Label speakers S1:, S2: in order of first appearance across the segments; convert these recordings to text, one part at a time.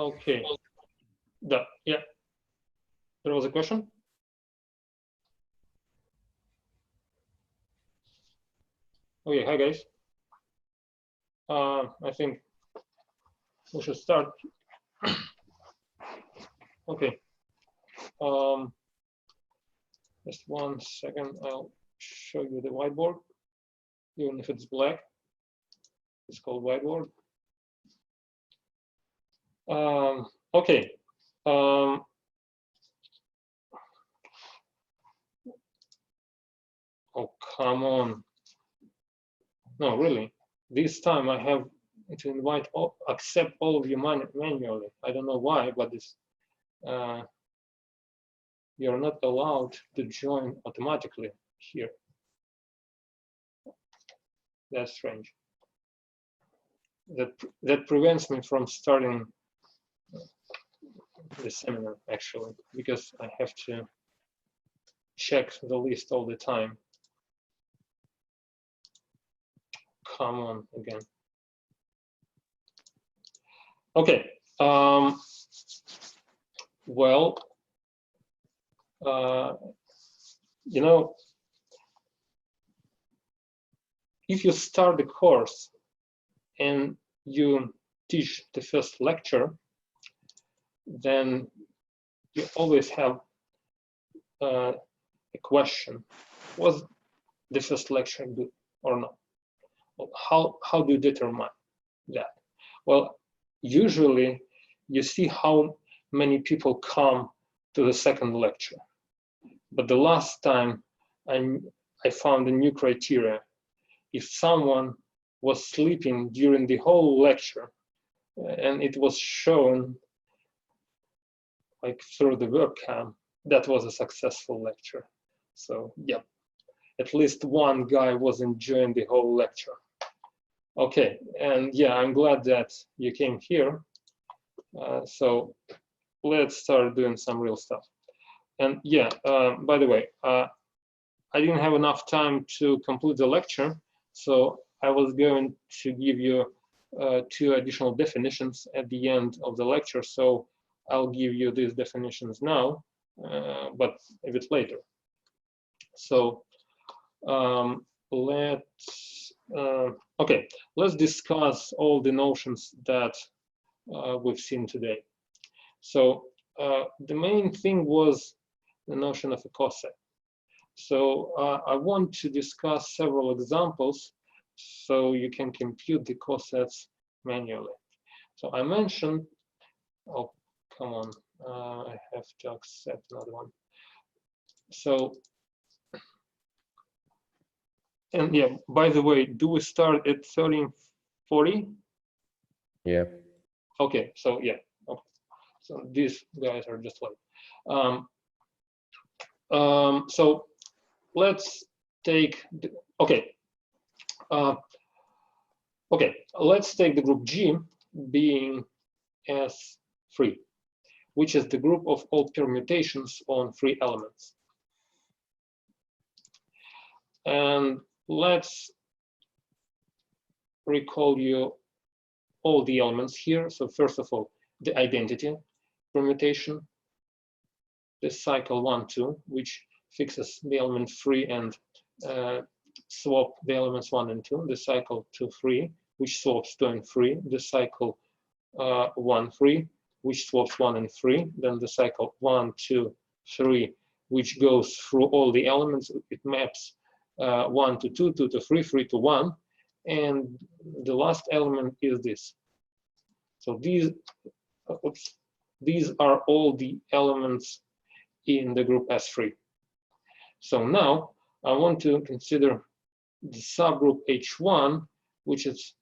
S1: Okay. Yeah. There was a question? Okay, hi guys. I think we should start. Okay. Just 1 second. I'll show you the whiteboard, even if it's black. It's called whiteboard. Okay. Oh, come on. No, really. This time I have to invite accept all of you manually. I don't know why, but this you're not allowed to join automatically here. That's strange. That prevents me from starting the seminar, actually, because I have to check the list all the time. Come on again. Okay. Well, you know, if you start the course and you teach the first lecture, then you always have a question: was the first lecture good or not? How do you determine that? Well, usually you see how many people come to the second lecture. But the last time I found a new criteria. If someone was sleeping during the whole lecture and it was shown like through the webcam, that was a successful lecture. So yeah, at least one guy was enjoying the whole lecture. Okay, and yeah, I'm glad that you came here. So let's start doing some real stuff. And yeah, by the way, I didn't have enough time to complete the lecture, so I was going to give you 2 additional definitions at the end of the lecture. So I'll give you these definitions now, but a bit later. So let's discuss all the notions that we've seen today. So the main thing was the notion of a coset. So I want to discuss several examples so you can compute the cosets manually. So I mentioned, oh, come on, I have to accept another one. So, and yeah, by the way, do we start at 1340?
S2: Yeah.
S1: Okay, so yeah, okay. So these guys are just late. So let's take the, let's take the group G being S3, which is the group of all permutations on 3 elements. And let's recall you all the elements here. So first of all, the identity permutation, the cycle 1, 2, which fixes the element 3 and swap the elements 1 and 2, the cycle 2, 3, which swaps 2 and 3, the cycle 1, 3, which swaps 1 and 3, then the cycle 1, 2, 3, which goes through all the elements. It maps 1 to 2, 2 to 3, 3 to 1, and the last element is this. So these are all the elements in the group S3. So now I want to consider the subgroup H1, which is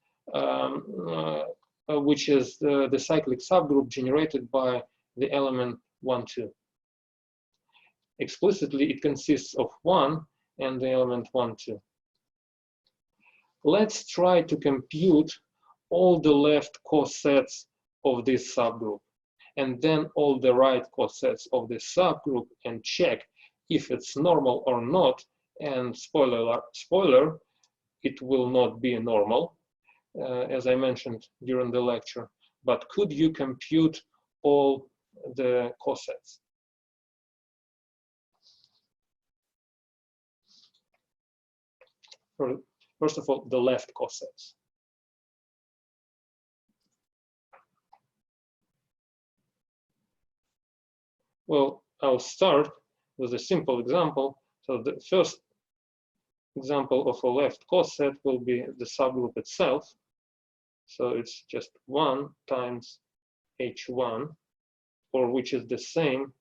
S1: the cyclic subgroup generated by the element 1, 2. Explicitly, it consists of 1 and the element 1, 2. Let's try to compute all the left cosets of this subgroup, and then all the right cosets of this subgroup, and check if it's normal or not. And spoiler, it will not be normal, as I mentioned during the lecture. But could you compute all the cosets. First of all, the left cosets. Well, I'll start with a simple example. So the first example of a left coset will be the subgroup itself. So it's just 1 times H1, or which is the same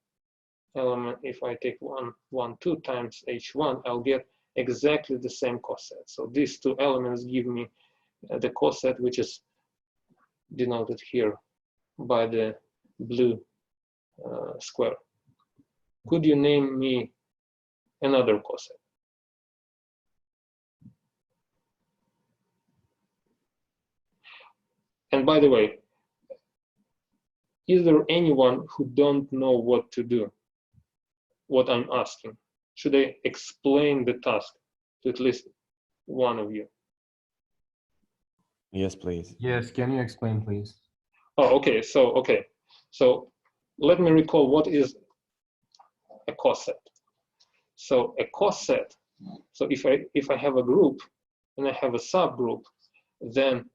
S1: element. If I take 1, 1, 2 times H1, I'll get exactly the same coset. So these two elements give me the coset, which is denoted here by the blue square. Could you name me another coset? And by the way, is there anyone who don't know what to do, what I'm asking? Should I explain the task to at least one of you?
S2: Yes, please.
S3: Yes, can you explain, please?
S1: Oh, okay. So let me recall what is a coset. So a coset. So if I have a group and I have a subgroup, then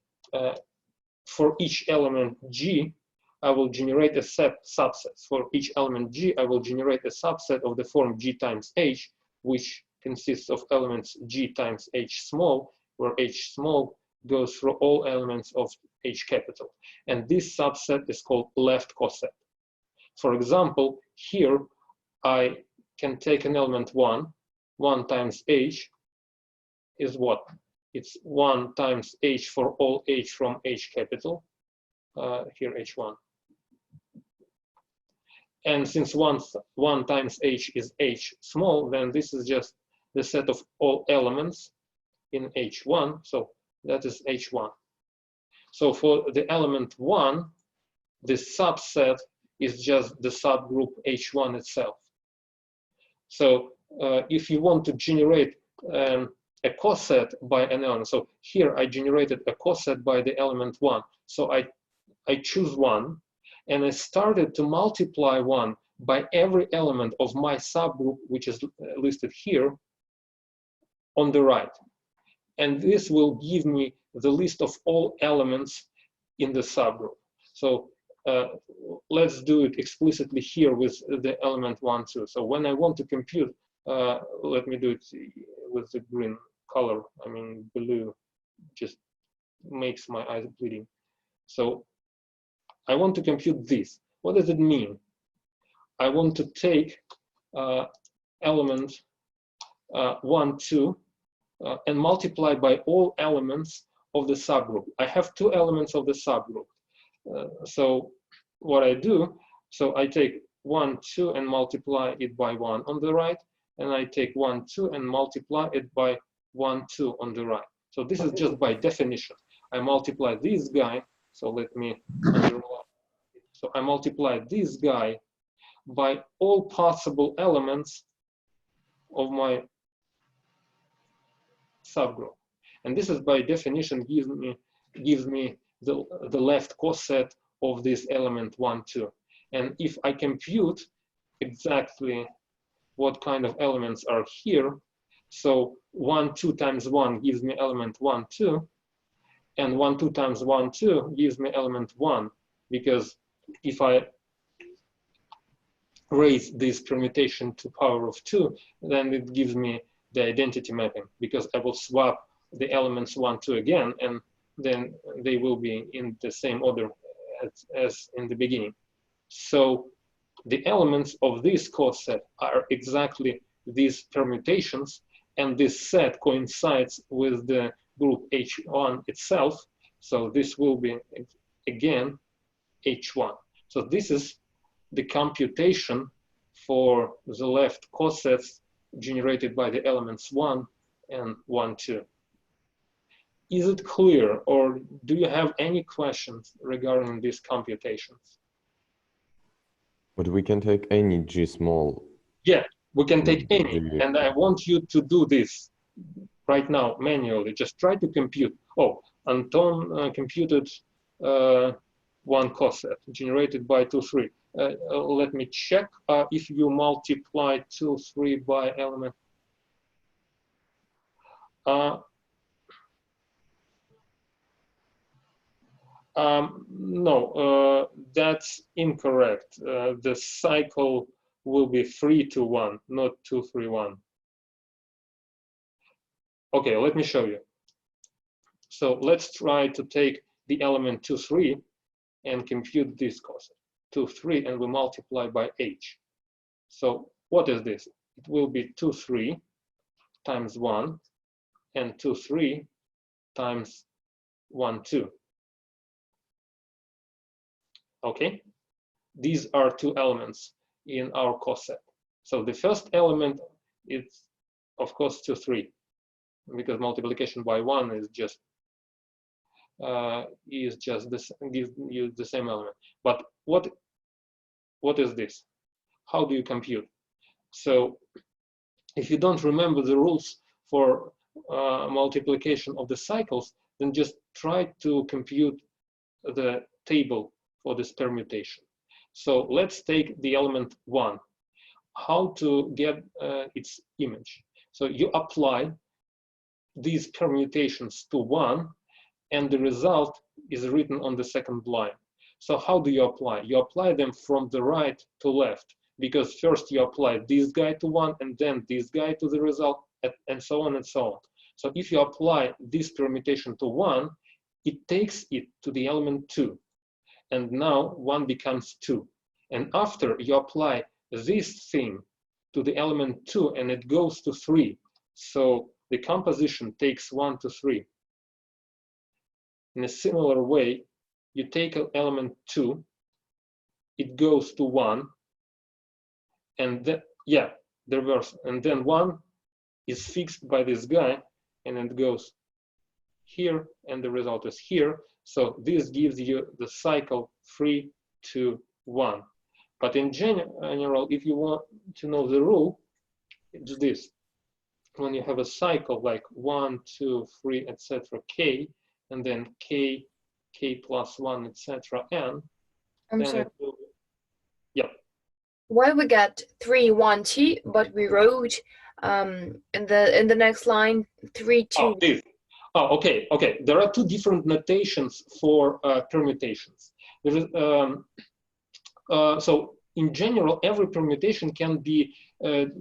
S1: for each element G, I will generate a subset. For each element G, I will generate a subset of the form G times H, which consists of elements G times H small, where H small goes through all elements of H capital. And this subset is called left coset. For example, here I can take an element 1. 1 times H is what? It's 1 times H for all H from H capital. Here H1. And since 1 times H is H small, then this is just the set of all elements in H1. So that is H1. So for the element 1, the subset is just the subgroup H1 itself. So if you want to generate a coset by an element, so here I generated a coset by the element 1. So I choose 1, and I started to multiply 1 by every element of my subgroup, which is listed here on the right. And this will give me the list of all elements in the subgroup. So let's do it explicitly here with the element 1, 2. So when I want to compute, let me do it with the green color. I mean, blue just makes my eyes bleeding. So I want to compute this. What does it mean? I want to take element 1, 2, and multiply by all elements of the subgroup. I have 2 elements of the subgroup. So what I do, so I take 1, 2 and multiply it by 1 on the right, and I take 1, 2 and multiply it by 1, 2 on the right. So this is just by definition. I multiply this guy, so let me underline. So I multiply this guy by all possible elements of my subgroup. And this is by definition gives me the left coset of this element 1, 2. And if I compute exactly what kind of elements are here, so 1, 2 times 1 gives me element 1, 2, and 1, 2 times 1, 2 gives me element 1, because if I raise this permutation to power of 2, then it gives me the identity mapping, because I will swap the elements 1, 2 again, and then they will be in the same order as in the beginning. So the elements of this coset are exactly these permutations, and this set coincides with the group H1 itself. So this will be, again, H1. So this is the computation for the left cosets generated by the elements 1 and 1, 2. Is it clear, or do you have any questions regarding these computations?
S2: But we can take any G small.
S1: Yeah, we can take any, and I want you to do this right now manually. Just try to compute. Oh, Anton computed one coset generated by 2, 3. Let me check if you multiply 2, 3 by element. No, that's incorrect. The cycle will be 3 to 1, not 2, 3, 1. Okay, let me show you. So let's try to take the element 2, 3 and compute this coset. 2, 3, and we multiply by h. So what is this? It will be 2, 3 times 1 and 2, 3 times 1, 2. Okay, these are two elements in our coset. So the first element is, of course, 2, 3, because multiplication by 1 is just this, gives you the same element. But what is this? How do you compute? So if you don't remember the rules for multiplication of the cycles, then just try to compute the table for this permutation. So let's take the element 1. How to get its image? So you apply these permutations to 1, and the result is written on the second line. So how do you apply? You apply them from the right to left, because first you apply this guy to 1, and then this guy to the result, and so on and so on. So if you apply this permutation to 1, it takes it to the element 2. And now 1 becomes 2. And after you apply this thing to the element 2, and it goes to 3. So the composition takes 1 to 3. In a similar way, you take an element 2, it goes to 1, and then, yeah, the reverse. And then 1 is fixed by this guy, and it goes here, and the result is here. So this gives you the cycle 3 to 1. But in general, if you want to know the rule, it's this. When you have a cycle like 1, 2, 3, etc., k, and then k plus 1, etc., n,
S3: I'm sorry.
S1: Yeah.
S3: Why we got 3, 1, 2, but we wrote in the next line 3, 2.
S1: Oh, this. Oh, okay. There are two different notations for permutations. There is, so in general, every permutation can be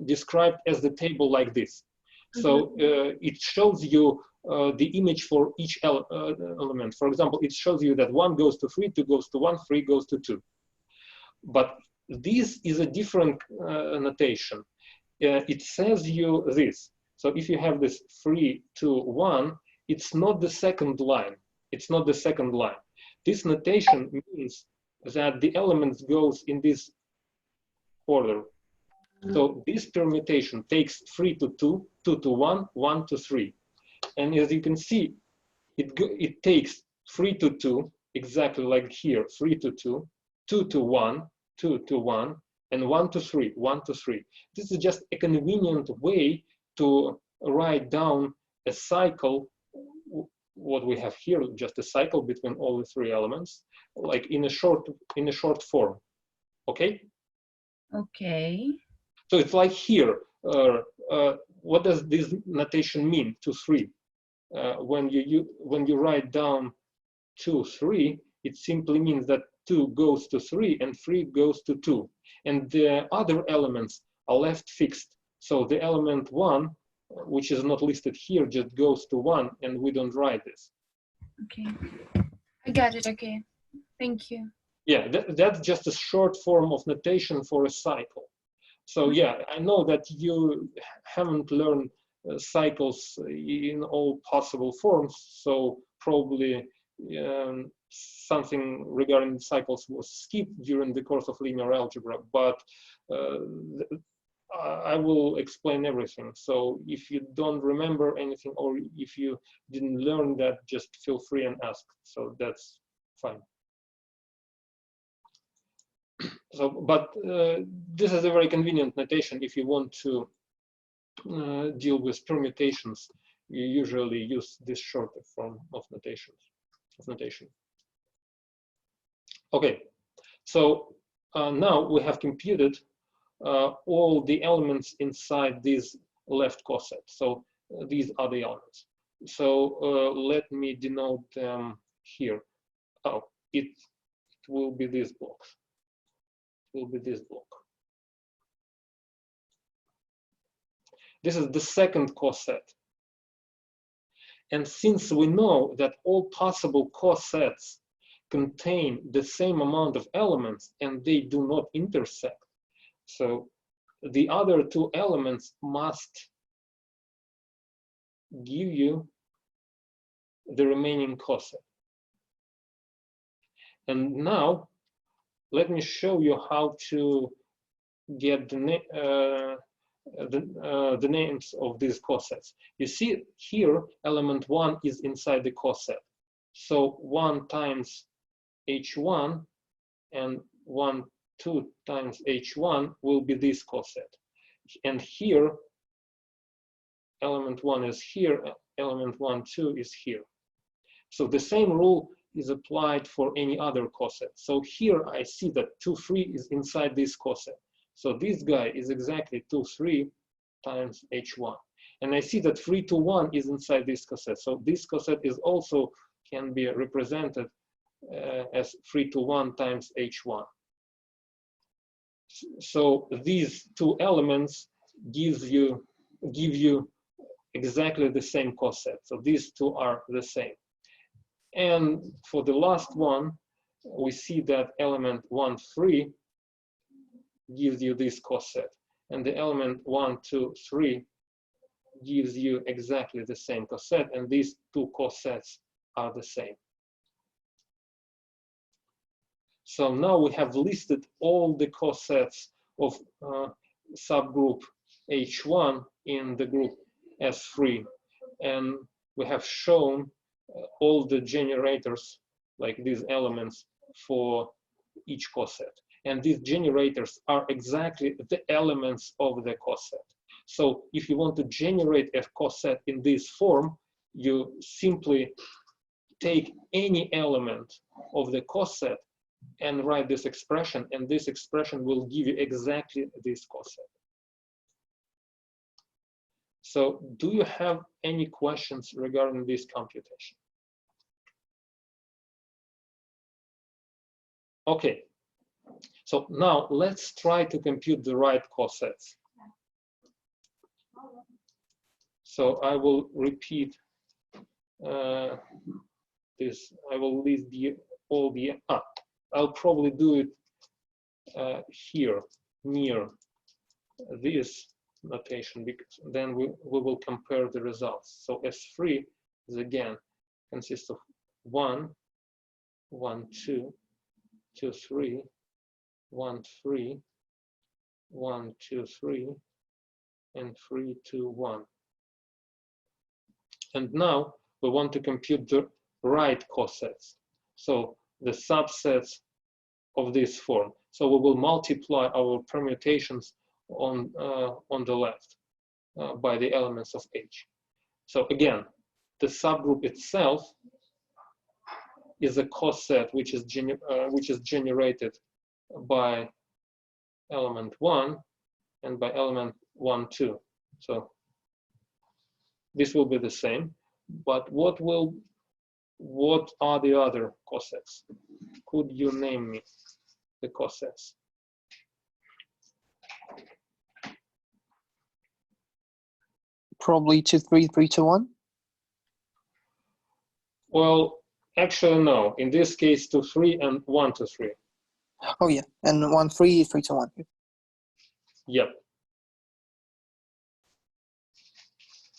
S1: described as the table like this. So it shows you the image for each element. For example, it shows you that 1 goes to 3, 2 goes to 1, 3 goes to 2. But this is a different notation. It says you this. So if you have this 3, 2, 1, it's not the second line. It's not the second line. This notation means that the elements goes in this order. So this permutation takes 3 to 2, 2 to 1, 1 to 3. And as you can see, it takes 3 to 2, exactly like here, 3 to 2, 2 to 1, 2 to 1, and 1 to 3, 1 to 3. This is just a convenient way to write down a cycle, what we have here, just a cycle between all the three elements, like in a short form. Okay?
S3: Okay.
S1: So it's like here. What does this notation mean? 2, 3. When you write down 2, 3, it simply means that 2 goes to 3 and 3 goes to 2, and the other elements are left fixed. So the element 1, which is not listed here, just goes to 1, and we don't write this.
S3: Okay. I got it. Okay. Thank you.
S1: Yeah, that's just a short form of notation for a cycle. So yeah, I know that you haven't learned cycles in all possible forms, so probably something regarding cycles was skipped during the course of linear algebra, but I will explain everything. So if you don't remember anything, or if you didn't learn that, just feel free and ask. So that's fine. So, but this is a very convenient notation. If you want to deal with permutations, you usually use this shorter form of notation. Okay, so now we have computed all the elements inside this left coset. So these are the elements. So let me denote them here. Oh, it will be this block. It will be this block. This is the second coset. And since we know that all possible cosets contain the same amount of elements and they do not intersect, so the other two elements must give you the remaining coset. And now let me show you how to get the names of these cosets. You see here, element 1 is inside the coset. So 1 times h1 and 1, 2 times h1 will be this coset. And here, element 1 is here, element 1, 2 is here. So the same rule is applied for any other coset. So here I see that 2, 3 is inside this coset. So this guy is exactly 2, 3 times h1. And I see that 3, 2, 1 is inside this coset. So this coset is also can be represented as 3, 2, 1 times h1. So these two elements give you exactly the same coset. So these two are the same. And for the last one, we see that element 1, 3 gives you this coset. And the element 1, 2, 3 gives you exactly the same coset. And these two cosets are the same. So now we have listed all the cosets of subgroup H1 in the group S3. And we have shown all the generators, like these elements, for each coset. And these generators are exactly the elements of the coset. So if you want to generate a coset in this form, you simply take any element of the coset and write this expression, and this expression will give you exactly this coset. So do you have any questions regarding this computation? Okay, so now let's try to compute the right cosets. So I will repeat this. I will list all the, I'll probably do it here near this notation, because then we will compare the results. So S3 is again consists of 1, 1, 2, 2, 3, 1, 3, 1, 2, 3, and 3, 2, 1. And now we want to compute the right cosets. So the subsets of this form. So we will multiply our permutations on the left by the elements of H. So again, the subgroup itself is a coset which is generated by element 1 and by element 1, 2. So this will be the same, but what are the other cosets? Could you name me the cosets?
S4: Probably 2, 3, 3, 2, 1.
S1: Well, actually, no. In this case, 2, 3 and 1, 2, 3.
S4: Oh yeah, and 1, 3, 3, 2, 1.
S1: Yep.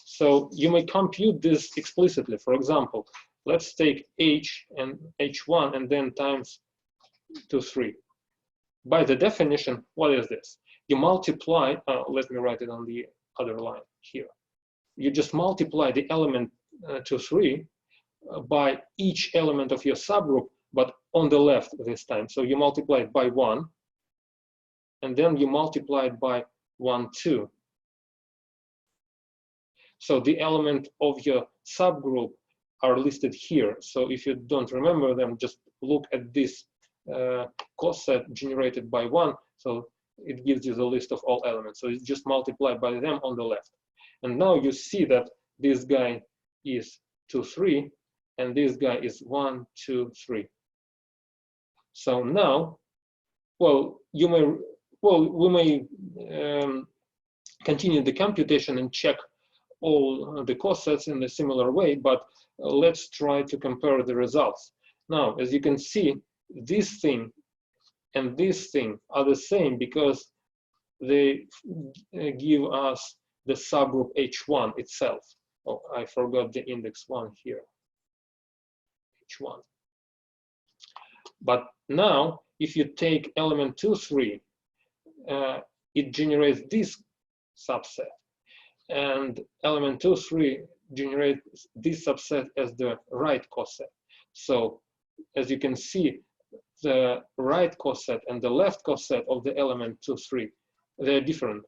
S1: So you may compute this explicitly. For example, let's take H and H1 and then times 2, 3. By the definition, what is this? You multiply, let me write it on the other line here. You just multiply the element 2, 3 by each element of your subgroup, but on the left this time. So you multiply it by 1, and then you multiply it by 1, 2. So the element of your subgroup are listed here. So if you don't remember them, just look at this coset generated by 1, so it gives you the list of all elements. So it's just multiplied by them on the left. And now you see that this guy is 2, 3, and this guy is 1, 2, 3. So now, well, we may continue the computation and check all the cosets in a similar way, but let's try to compare the results. Now, as you can see, this thing and this thing are the same because they give us the subgroup H1 itself. Oh, I forgot the index 1 here. H1. But now, if you take element 2, 3, it generates this subset. And element 2, 3 generates this subset as the right coset. So, as you can see, the right coset and the left coset of the element 2, 3, they're different.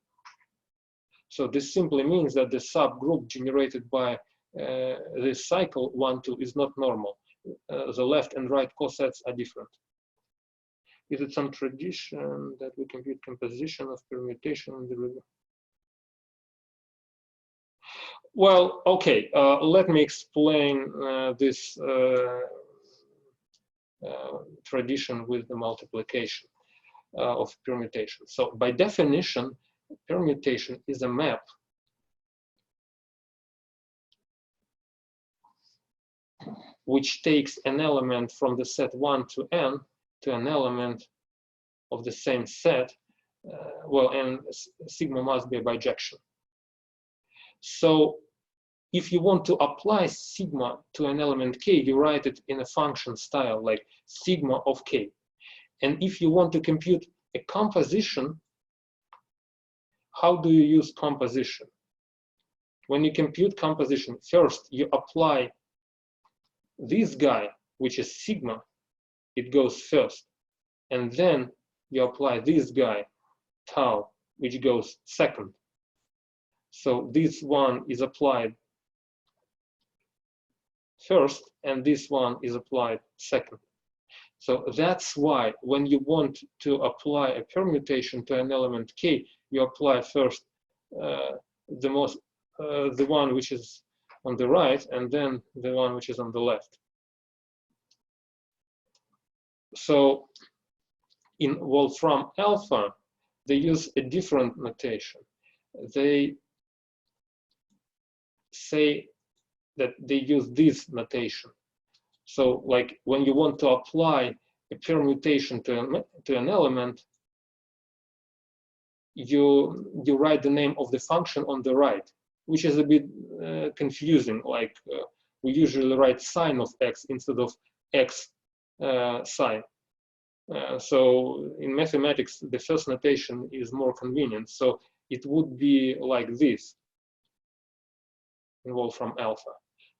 S1: So this simply means that the subgroup generated by this cycle 1, 2 is not normal. The left and right cosets are different. Is it some tradition that we compute composition of permutation in the river? Well, okay, let me explain this tradition with the multiplication of permutation. So by definition, permutation is a map which takes an element from the set 1 to n to an element of the same set. Well, and sigma must be a bijection. So if you want to apply sigma to an element k, you write it in a function style like sigma of k. And if you want to compute a composition, how do you use composition? When you compute composition, first you apply this guy, which is sigma, it goes first. And then you apply this guy, tau, which goes second. So this one is applied first, and this one is applied second. So that's why when you want to apply a permutation to an element k, you apply first the one which is on the right, and then the one which is on the left. So in Wolfram alpha, they use a different notation. They say that they use this notation. So like when you want to apply a permutation to an element, you write the name of the function on the right, which is a bit confusing. Like we usually write sine of x instead of x sine. So in mathematics, the first notation is more convenient. So it would be like this in Wolfram alpha.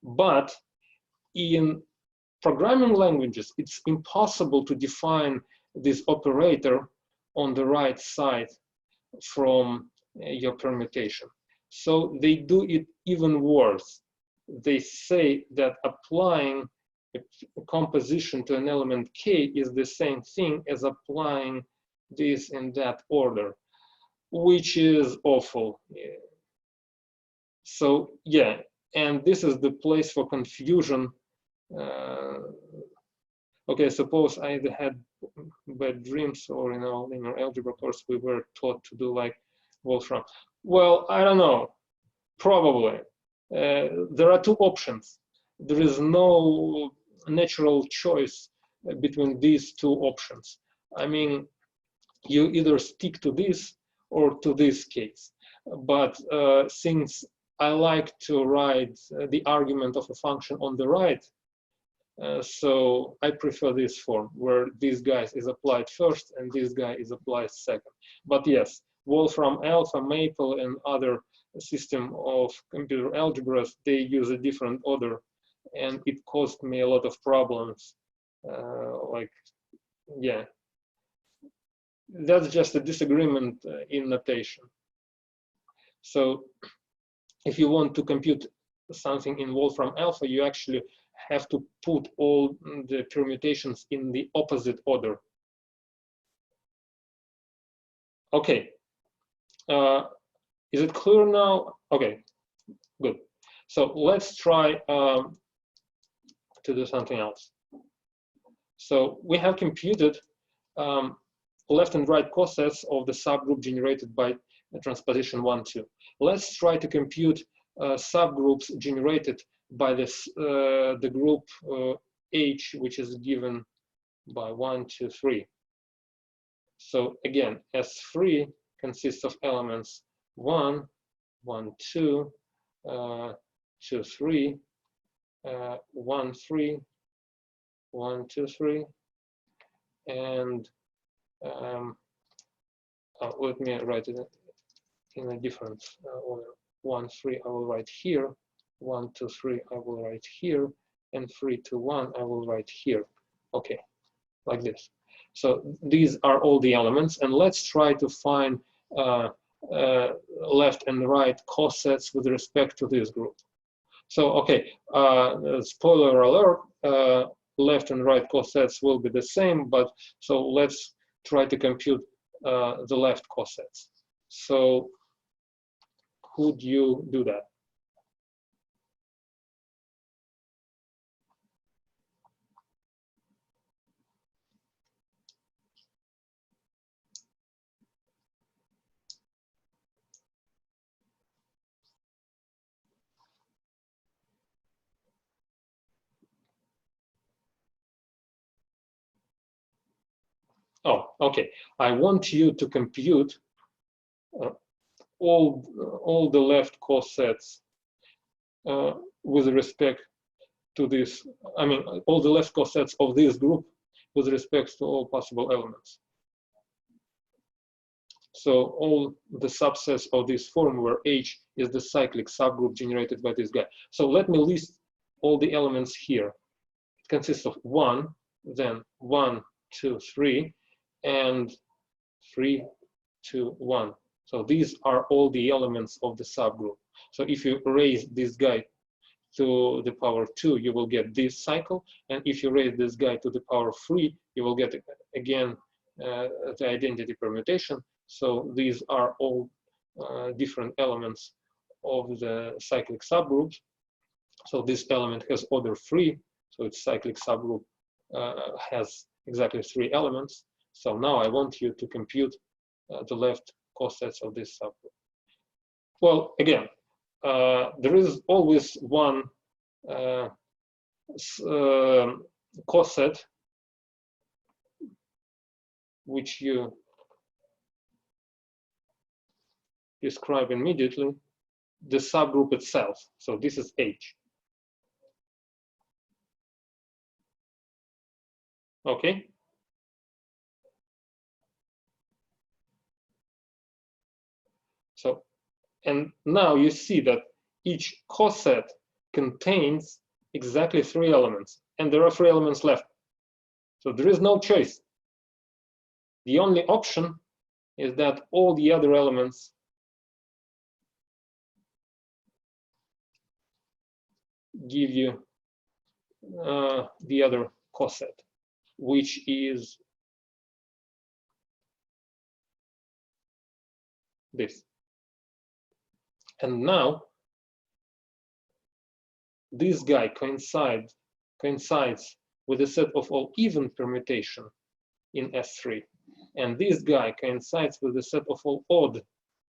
S1: But in programming languages, it's impossible to define this operator on the right side from your permutation. So they do it even worse. They say that applying a composition to an element k is the same thing as applying this in that order, which is awful. So yeah, and this is the place for confusion. Okay, suppose I had bad dreams, or in our linear algebra course we were taught to do like Wolfram. Well, I don't know, probably. There are two options. There is no natural choice between these two options. I mean, you either stick to this or to this case. But since I like to write the argument of a function on the right, so I prefer this form where this guy is applied first and this guy is applied second. But yes, Wolfram alpha, Maple, and other system of computer algebras, they use a different order, and it caused me a lot of problems. Like, yeah, that's just a disagreement in notation. So if you want to compute something in Wolfram alpha, you actually have to put all the permutations in the opposite order. Okay. Is it clear now? Okay, good. So let's try to do something else. So we have computed left and right cosets of the subgroup generated by transposition 1, 2. Let's try to compute subgroups generated by this the group H, which is given by 1, 2, 3. So again, S3 consists of elements 1, 1, 2, 2, 3, 1, 3, 1, 2, 3, and let me write it in a different order. 1, 3 I will write here, 1, 2, 3 I will write here, and 3, 2, 1 I will write here. Okay, like this. So these are all the elements, and let's try to find left and right cosets with respect to this group. So okay, spoiler alert, left and right cosets will be the same, but so let's try to compute the left cosets. So could you do that? Oh, okay. I want you to compute all the left cosets with respect to this. I mean, all the left cosets of this group with respect to all possible elements. So all the subsets of this form where H is the cyclic subgroup generated by this guy. So let me list all the elements here. It consists of 1, then 1, 2, 3, and 3, 2, 1. So these are all the elements of the subgroup. So if you raise this guy to the power 2, you will get this cycle. And if you raise this guy to the power 3, you will get, again, the identity permutation. So these are all different elements of the cyclic subgroups. So this element has order 3. So its cyclic subgroup has exactly 3 elements. So now I want you to compute the left cosets of this subgroup. Well, again, there is always one coset which you describe immediately, the subgroup itself. So this is H. Okay. So, and now you see that each coset contains exactly 3 elements, and there are 3 elements left. So there is no choice. The only option is that all the other elements give you the other coset, which is this. And now this guy coincides with the set of all even permutation in S3. And this guy coincides with the set of all odd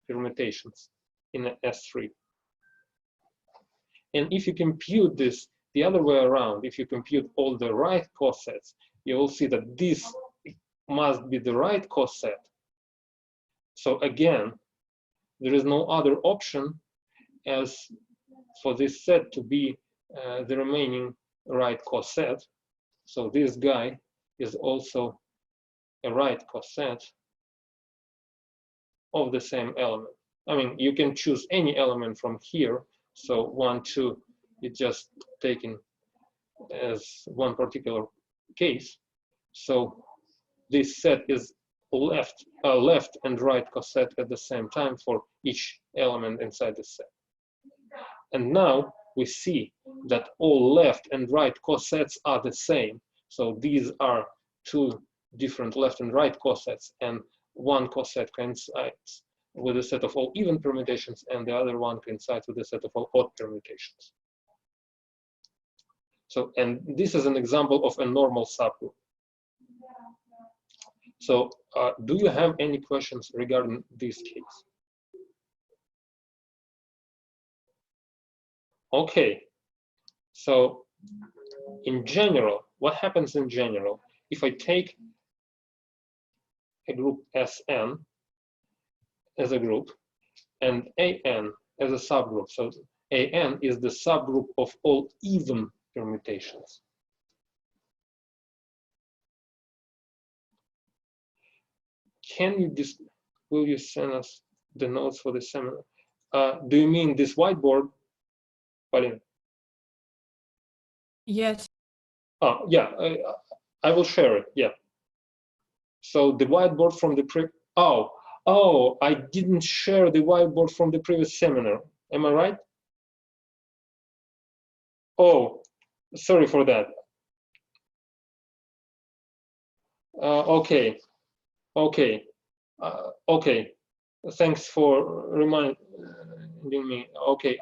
S1: permutations in S3. And if you compute this the other way around, if you compute all the right cosets, you will see that this must be the right coset. So again, there is no other option as for this set to be the remaining right coset. So this guy is also a right coset of the same element. I mean, you can choose any element from here. So 1, 2, it's just taken as one particular case. So this set is left and right coset at the same time for each element inside the set. And now we see that all left and right cosets are the same. So these are 2 different left and right cosets, and one coset coincides with a set of all even permutations, and the other one coincides with a set of all odd permutations. So, and this is an example of a normal subgroup. So, do you have any questions regarding this case? Okay. So, in general, what happens in general if I take a group Sn as a group and An as a subgroup? So, An is the subgroup of all even permutations. Will you send us the notes for the seminar? Do you mean this whiteboard, Pauline?
S5: Yes.
S1: Oh, yeah, I will share it, yeah. So the whiteboard from the I didn't share the whiteboard from the previous seminar. Am I right? Oh, sorry for that. Okay. Thanks for reminding me. Okay,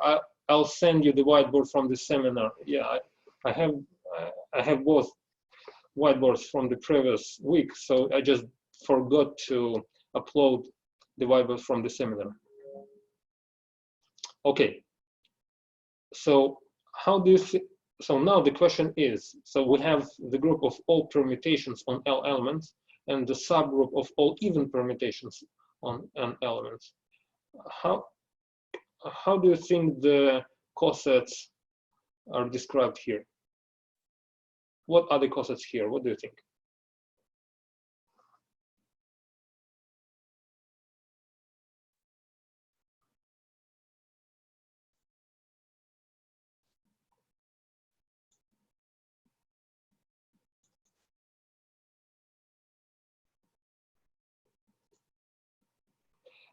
S1: I'll send you the whiteboard from the seminar. Yeah, I have both whiteboards from the previous week, so I just forgot to upload the whiteboard from the seminar. Okay. So how do you so now the question is, so we have the group of all permutations on L elements and the subgroup of all even permutations on N elements. How do you think the cosets are described here? What are the cosets here? What do you think?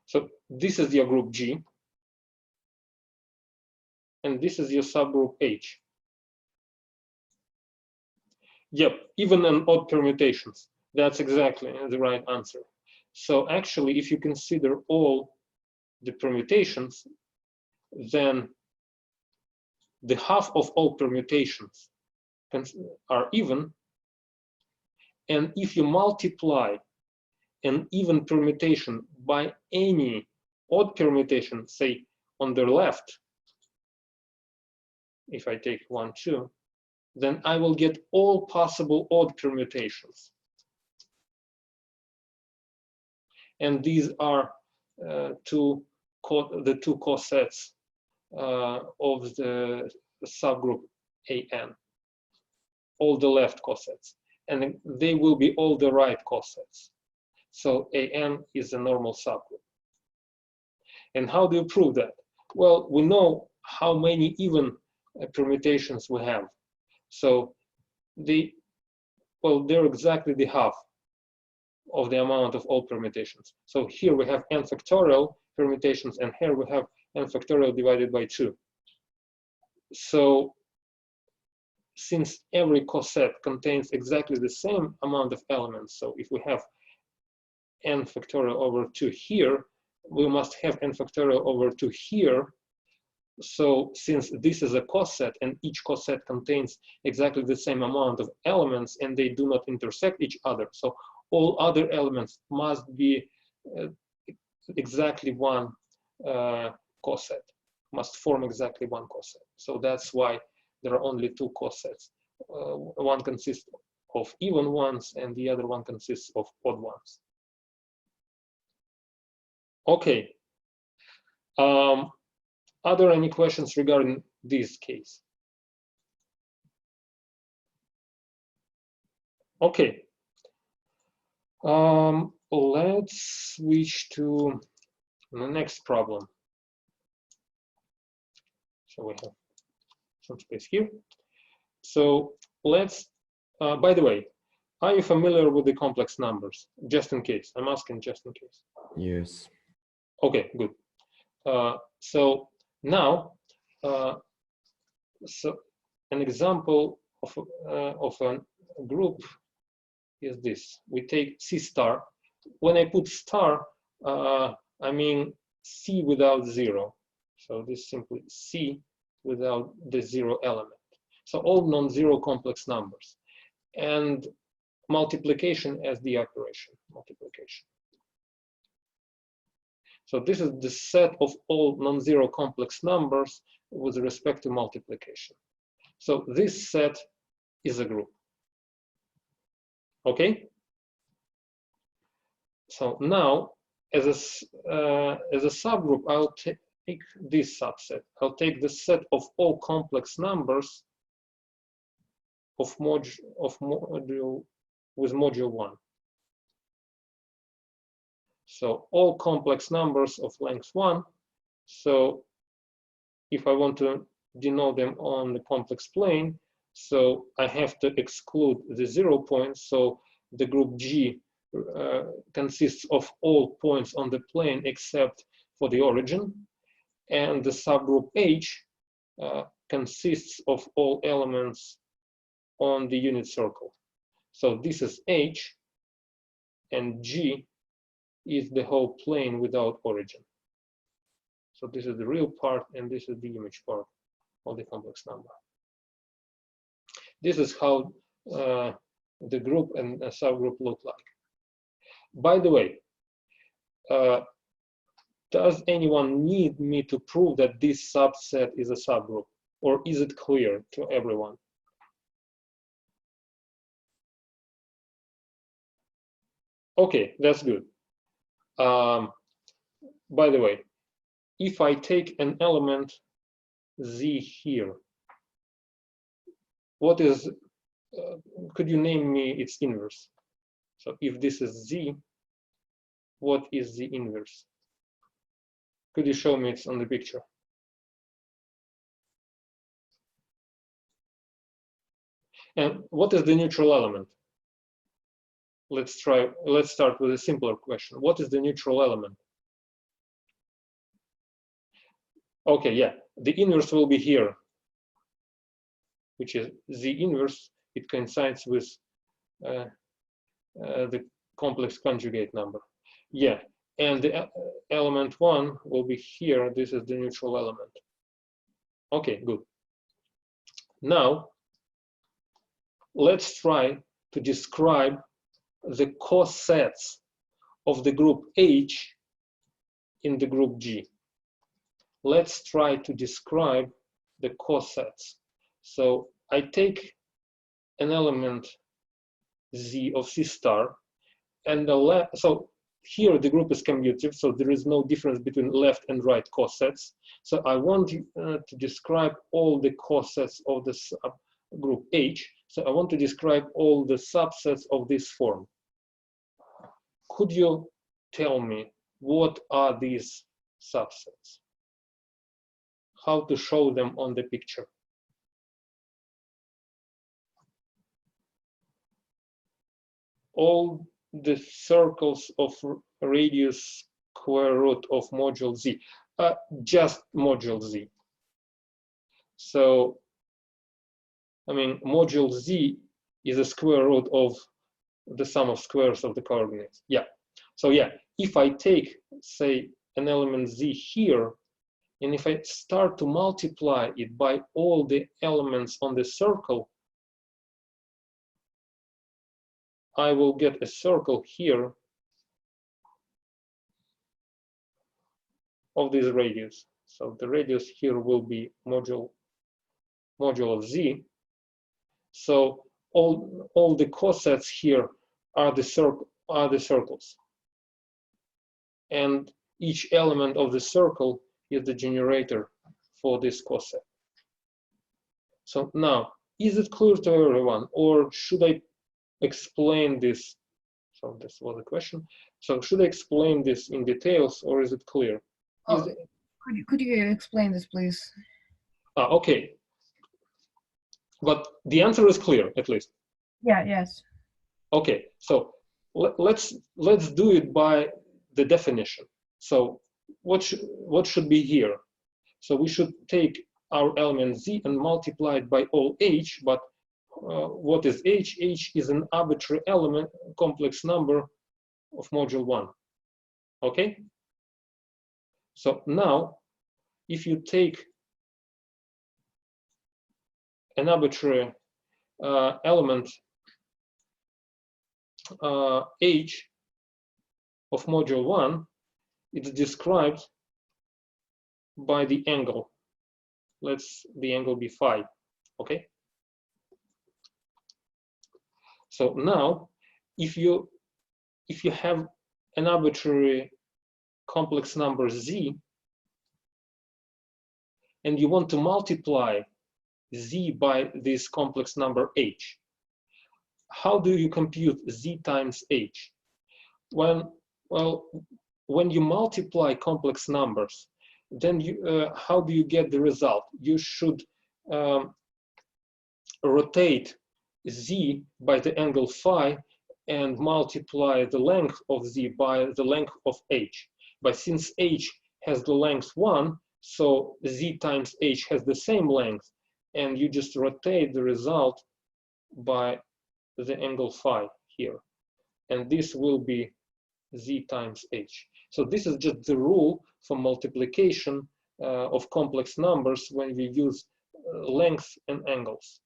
S1: So this is your group G, and this is your subgroup H. Yep, even and odd permutations. That's exactly the right answer. So actually, if you consider all the permutations, then the half of all permutations are even. And if you multiply an even permutation by any odd permutation, say on the left, if I take 1, 2, then I will get all possible odd permutations. And these are the two cosets of the subgroup An, all the left cosets. And they will be all the right cosets. So An is a normal subgroup. And how do you prove that? Well, we know how many even permutations we have. So they're exactly the half of the amount of all permutations. So here we have n factorial permutations, and here we have n factorial divided by 2. So since every coset contains exactly the same amount of elements, so if we have n factorial over 2 here, we must have n factorial over 2 here. So since this is a coset and each coset contains exactly the same amount of elements and they do not intersect each other, so all other elements must be exactly one coset, must form exactly one coset. So that's why there are only two cosets. One consists of even ones and the other one consists of odd ones. Okay. Are there any questions regarding this case? Okay. Let's switch to the next problem. So we have some space here. So let's, by the way, are you familiar with the complex numbers? Just in case, I'm asking just in case.
S2: Yes.
S1: Okay, good. So now, so an example of a group is this. We take C star, when I put star, I mean C without 0. So this is simply C without the 0 element. So all non-zero complex numbers. And multiplication as the operation, multiplication. So this is the set of all non-zero complex numbers with respect to multiplication. So this set is a group. Okay? So now, as a subgroup, I'll take this subset. I'll take the set of all complex numbers of module with module 1. So all complex numbers of length 1. So if I want to denote them on the complex plane, so I have to exclude the 0 points. So the group G consists of all points on the plane except for the origin. And the subgroup H consists of all elements on the unit circle. So this is H, and G is the whole plane without origin. So this is the real part, and this is the image part of the complex number. This is how the group and a subgroup look like. By the way, does anyone need me to prove that this subset is a subgroup, or is it clear to everyone? Okay, that's good. By the way, if I take an element Z here, what is, could you name me its inverse? So if this is Z, what is the inverse? Could you show me it's on the picture? And what is the neutral element? Let's start with a simpler question. What is the neutral element? Okay, yeah, the inverse will be here, which is Z inverse. It coincides with the complex conjugate number. Yeah, and the element 1 will be here. This is the neutral element. Okay, good. Now, let's try to describe the cosets of the group H in the group G. Let's try to describe the cosets. So I take an element Z of C star, and so here the group is commutative, so there is no difference between left and right cosets. So I want to describe all the cosets of the group H. So I want to describe all the subsets of this form. Could you tell me what are these subsets? How to show them on the picture? All the circles of radius square root of module Z, just module Z. So, I mean, module Z is a square root of the sum of squares of the coordinates. Yeah. So yeah, if I take, say, an element Z here, and if I start to multiply it by all the elements on the circle, I will get a circle here of this radius. So the radius here will be module of Z. So all the cosets here are the circles, and each element of the circle is the generator for this coset. So now, is it clear to everyone, or should I explain this? So this was the question. So should I explain this in details, or is it clear?
S5: Oh, could you explain this, please?
S1: Okay. But the answer is clear, at least.
S5: Yeah. Yes.
S1: Okay. So let's do it by the definition. So what should be here? So we should take our element Z and multiply it by all H. But what is H? H is an arbitrary element, complex number of module 1. Okay? So now, if you take an arbitrary element h of module 1, it's described by the angle. Let's the angle be phi. Okay? So now, if you have an arbitrary complex number z, and you want to multiply z by this complex number h, how do you compute z times h? When you multiply complex numbers, then how do you get the result? You should rotate z by the angle phi and multiply the length of z by the length of h. But since h has the length 1, so z times h has the same length, and you just rotate the result by the angle phi here. And this will be z times h. So this is just the rule for multiplication of complex numbers when we use lengths and angles.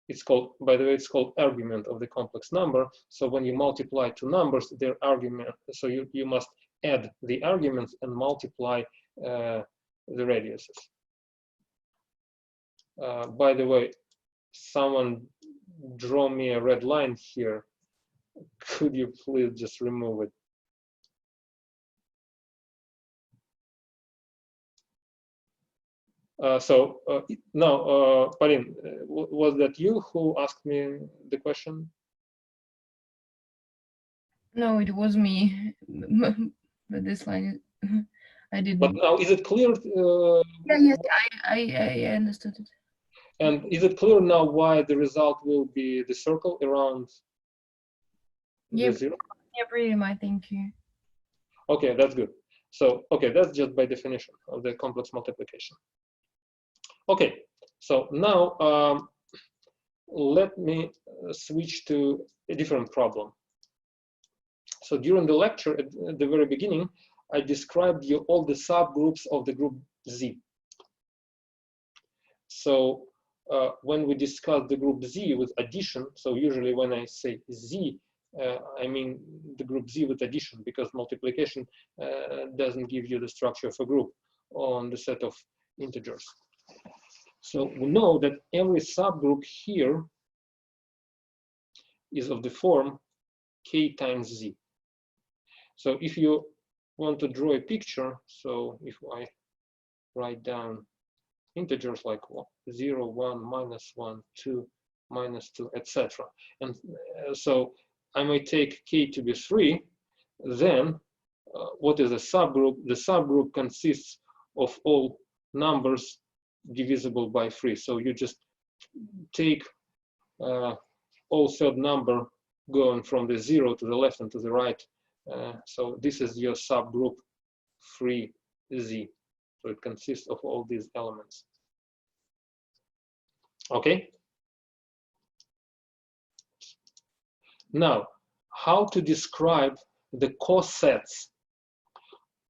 S1: It's called, by the way, it's called argument of the complex number. So when you multiply two numbers, their argument, so you must add the arguments and multiply the radiuses. By the way, someone draw me a red line here. Could you please just remove it? Now, Parin, was that you who asked me the question?
S5: No, it was me. But this line, I didn't.
S1: But now, is it clear?
S5: Yeah, yes, I understood it.
S1: And is it clear now why the result will be the circle around the zero?
S5: Yeah, pretty much. Thank you.
S1: Okay, that's good. So, okay, that's just by definition of the complex multiplication. Okay, so now let me switch to a different problem. So during the lecture at the very beginning, I described you all the subgroups of the group Z. So when we discuss the group Z with addition, so usually when I say Z, I mean the group Z with addition, because multiplication doesn't give you the structure of a group on the set of integers. So we know that every subgroup here is of the form K times Z. So if you want to draw a picture, so if I write down integers like 0, 1, -1, 2, -2, etc. And so I might take K to be 3, then what is a subgroup? The subgroup consists of all numbers divisible by 3. So you just take all third number going from the 0 to the left and to the right. So this is your subgroup 3Z. So it consists of all these elements. Okay? Now, how to describe the cosets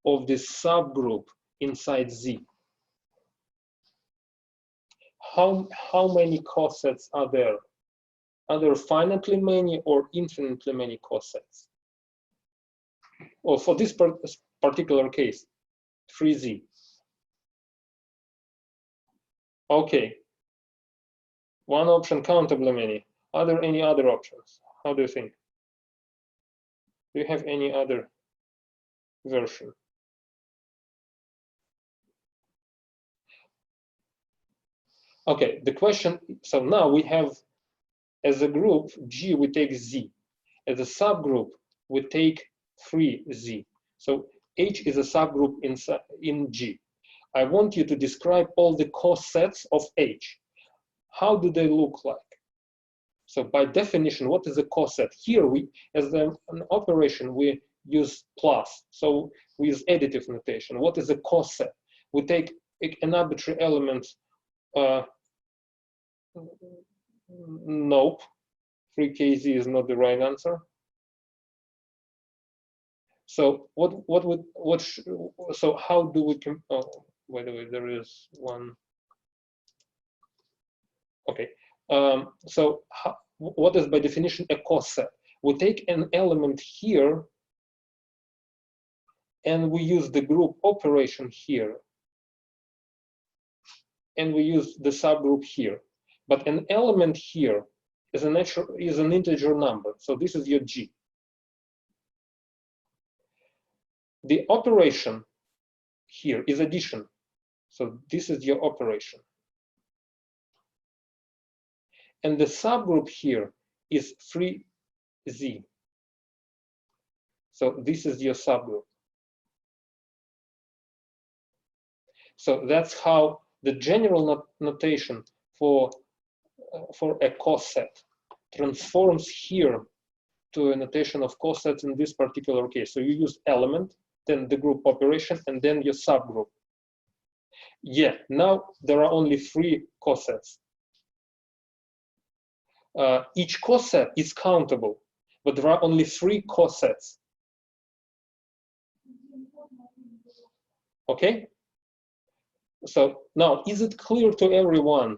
S1: of this subgroup inside Z? How many cosets are there? Are there finitely many or infinitely many cosets? Or for this particular case, 3Z. Okay. One option, countably many. Are there any other options? How do you think? Do you have any other version? Okay, the question, so now we have, as a group, G, we take Z. As a subgroup, we take 3Z. So H is a subgroup in G. I want you to describe all the cosets of H. How do they look like? So by definition, what is a coset? Here, we, as an operation, we use plus. So we use additive notation. What is a coset? We take an arbitrary element. Nope, 3KZ is not the right answer. So so how do we oh, by the way, there is one. Okay. So what is by definition a coset? We take an element here and we use the group operation here, and we use the subgroup here. But an element here is an integer number, so this is your G. The operation here is addition, so this is your operation. And the subgroup here is free Z. So this is your subgroup. So that's how the general notation for a coset transforms here to a notation of cosets in this particular case. So you use element, then the group operation, and then your subgroup. Yeah, now there are only 3 cosets. Each coset is countable, but there are only 3 cosets. Okay? So now, is it clear to everyone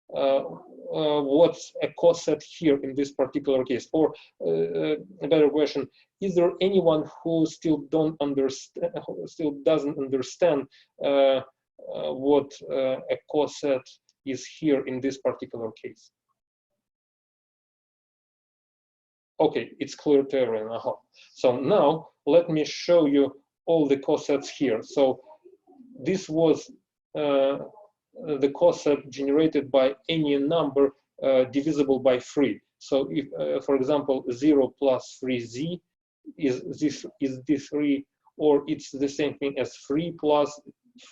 S1: what's a coset here in this particular case? Or a better question, is there anyone who still doesn't understand what a coset is here in this particular case? Okay, it's clear to everyone. So now let me show you all the cosets here. So this was the coset generated by any number divisible by 3. So if, for example, 0 plus 3z is this 3, or it's the same thing as 3 plus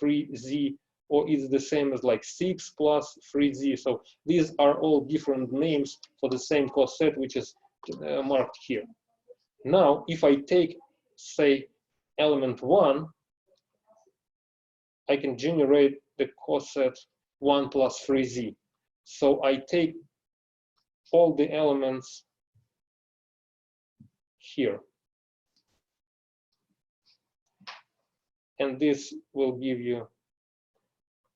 S1: 3z, or it's the same as like 6 plus 3z. So these are all different names for the same coset, which is marked here. Now, if I take, say, element 1, I can generate the coset 1 plus 3z. So I take all the elements here. And this will give you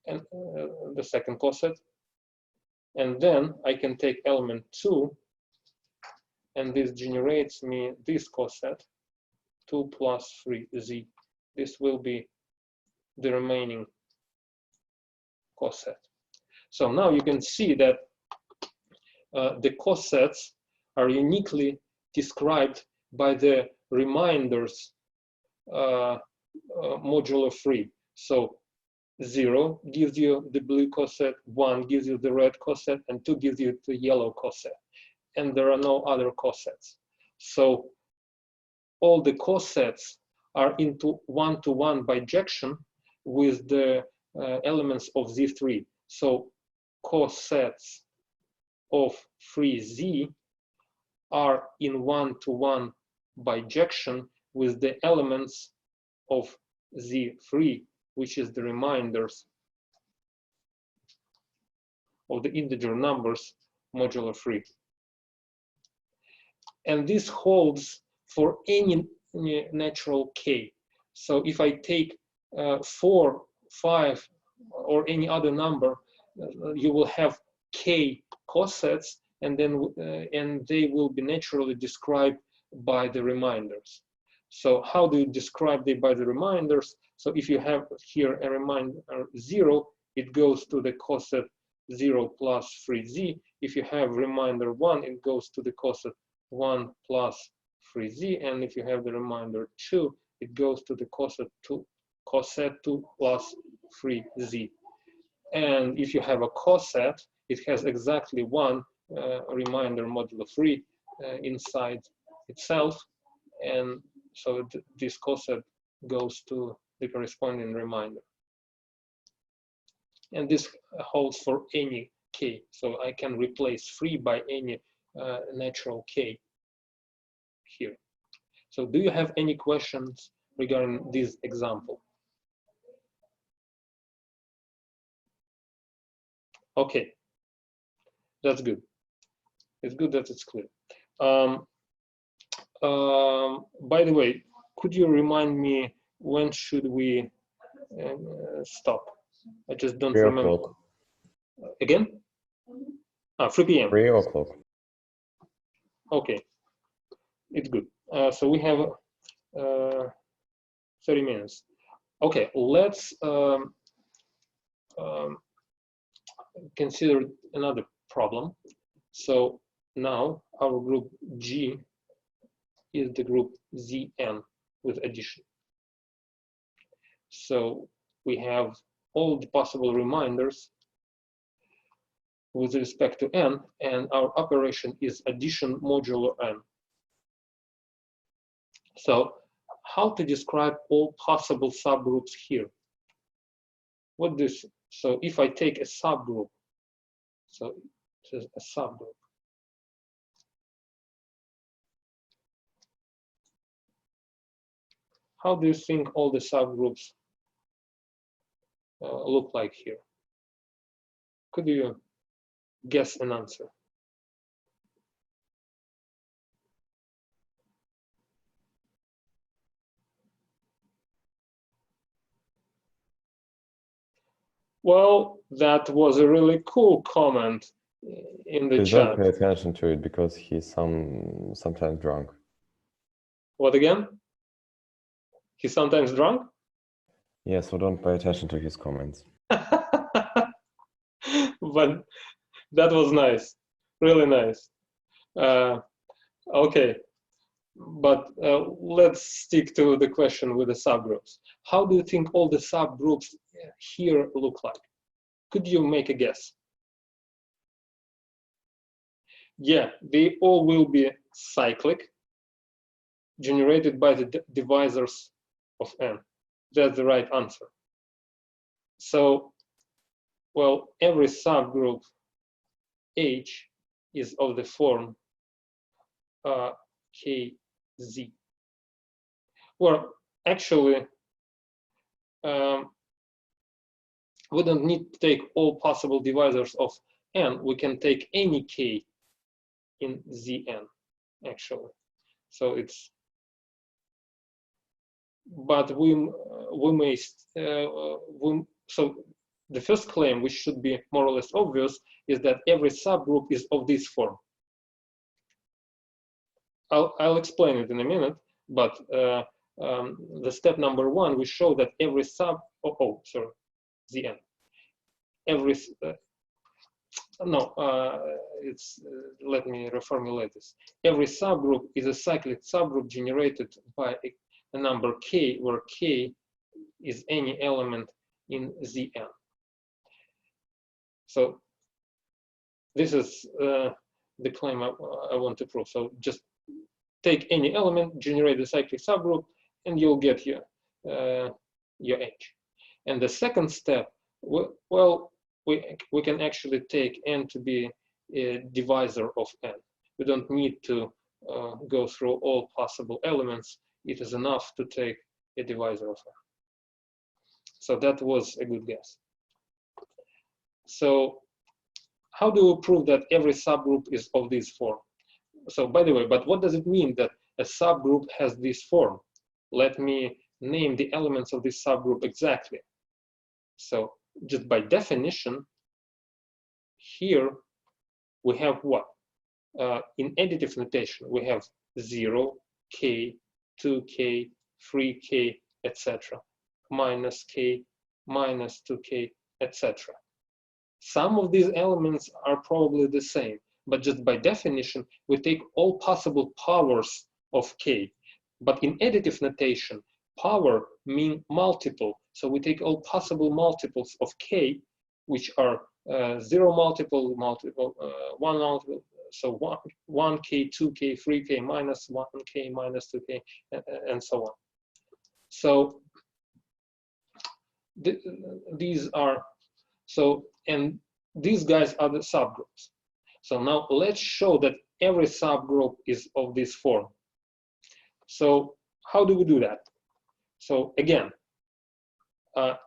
S1: the second coset. And then I can take element 2, and this generates me this coset, 2 plus 3z. This will be the remaining coset. So now you can see that the cosets are uniquely described by the reminders modulo 3. So 0 gives you the blue coset, 1 gives you the red coset, and 2 gives you the yellow coset. And there are no other cosets. So all the cosets are into one-to-one bijection with the elements of Z3. So cosets of 3Z are in one-to-one bijection with the elements of Z3, which is the reminders of the integer numbers modulo 3. And this holds for any natural k. So if I take 4, 5, or any other number, you will have k cosets, and then and they will be naturally described by the reminders. So how do you describe them by the reminders? So if you have here a reminder 0, it goes to the coset 0 plus 3z. If you have reminder 1, it goes to the coset 1 plus 3z, and if you have the reminder 2, it goes to the coset 2 plus 3z. And if you have a coset, it has exactly one reminder modulo 3 inside itself, and so this coset goes to the corresponding reminder. And this holds for any k, so I can replace 3 by any natural k here. So do you have any questions regarding this example? Okay, that's good. It's good that it's clear. By the way, could you remind me when should we stop? I just don't
S2: 3
S1: remember.
S2: o'clock.
S1: Again? 3 p.m.
S2: 3 o'clock.
S1: Okay, it's good. So we have 30 minutes. Okay, let's consider another problem. So now our group G is the group Zn with addition. So we have all the possible reminders with respect to n, and our operation is addition modulo n. So how to describe all possible subgroups here? What this? So if I take a subgroup, so this is a subgroup. How do you think all the subgroups look like here? Could you guess an answer? Well, that was a really cool comment in the
S2: Please
S1: chat.
S2: don't pay attention to it because he's sometimes drunk.
S1: What again? He's sometimes drunk?
S2: Yeah, so don't pay attention to his comments.
S1: But that was nice, really nice. Okay, but let's stick to the question with the subgroups. How do you think all the subgroups here look like? Could you make a guess? Yeah, they all will be cyclic, generated by the divisors of n. That's the right answer. So, well, every subgroup H is of the form KZ. Well, actually, we don't need to take all possible divisors of n. We can take any k in Zn, actually. So it's, but so the first claim, which should be more or less obvious, is that every subgroup is of this form. I'll explain it in a minute, but the step number 1, we show that every Zn. Every, let me reformulate this. Every subgroup is a cyclic subgroup generated by a number k, where k is any element in Zn. So this is the claim I want to prove. So just take any element, generate a cyclic subgroup, and you'll get your H. And the second step, well, we can actually take n to be a divisor of n. We don't need to go through all possible elements. It is enough to take a divisor of n. So that was a good guess. So how do we prove that every subgroup is of this form? So by the way, but what does it mean that a subgroup has this form? Let me name the elements of this subgroup exactly. So just by definition, here we have what? In additive notation, we have 0, k, 2k, 3k, etc. minus k, minus 2k, etc. Some of these elements are probably the same, but just by definition, we take all possible powers of k. But in additive notation, power means multiple. So we take all possible multiples of k, which are 0 multiple, 1 multiple, so 1k, 2k, 3k, minus 1k, minus 2k, and so on. So these are, so, and these guys are the subgroups. So now let's show that every subgroup is of this form. So how do we do that? So again,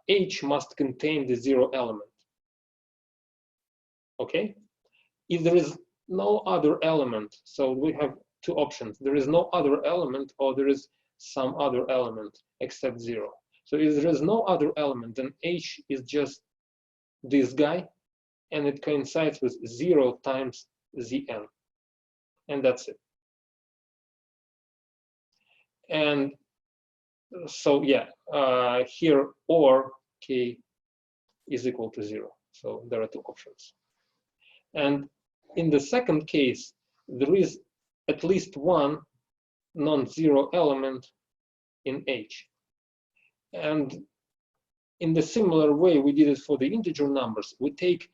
S1: H must contain the 0 element. Okay? If there is no other element, so we have two options. There is no other element, or there is some other element except 0. So if there is no other element, then H is just this guy, and it coincides with 0 times Zn. And that's it. And so yeah, here or K is equal to 0. So there are two options. And in the second case, there is at least one non-zero element in H. And in the similar way we did it for the integer numbers, we take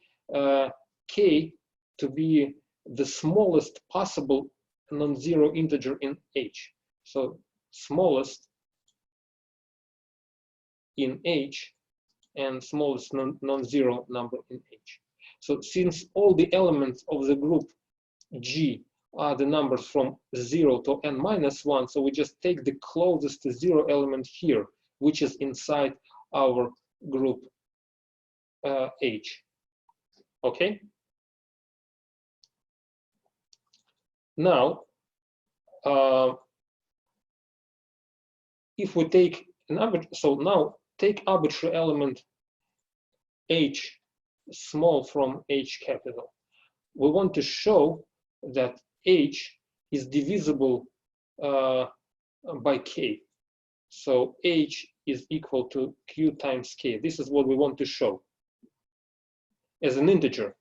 S1: K to be the smallest possible non-zero integer in H. So smallest in H and smallest non-zero number in H. So since all the elements of the group G are the numbers from 0 to n minus 1, so we just take the closest to 0 element here, which is inside our group H. Okay? Now, if we take an arbitrary, so now take arbitrary element H small from H capital. We want to show that H is divisible by K. So H is equal to Q times K. This is what we want to show as an integer.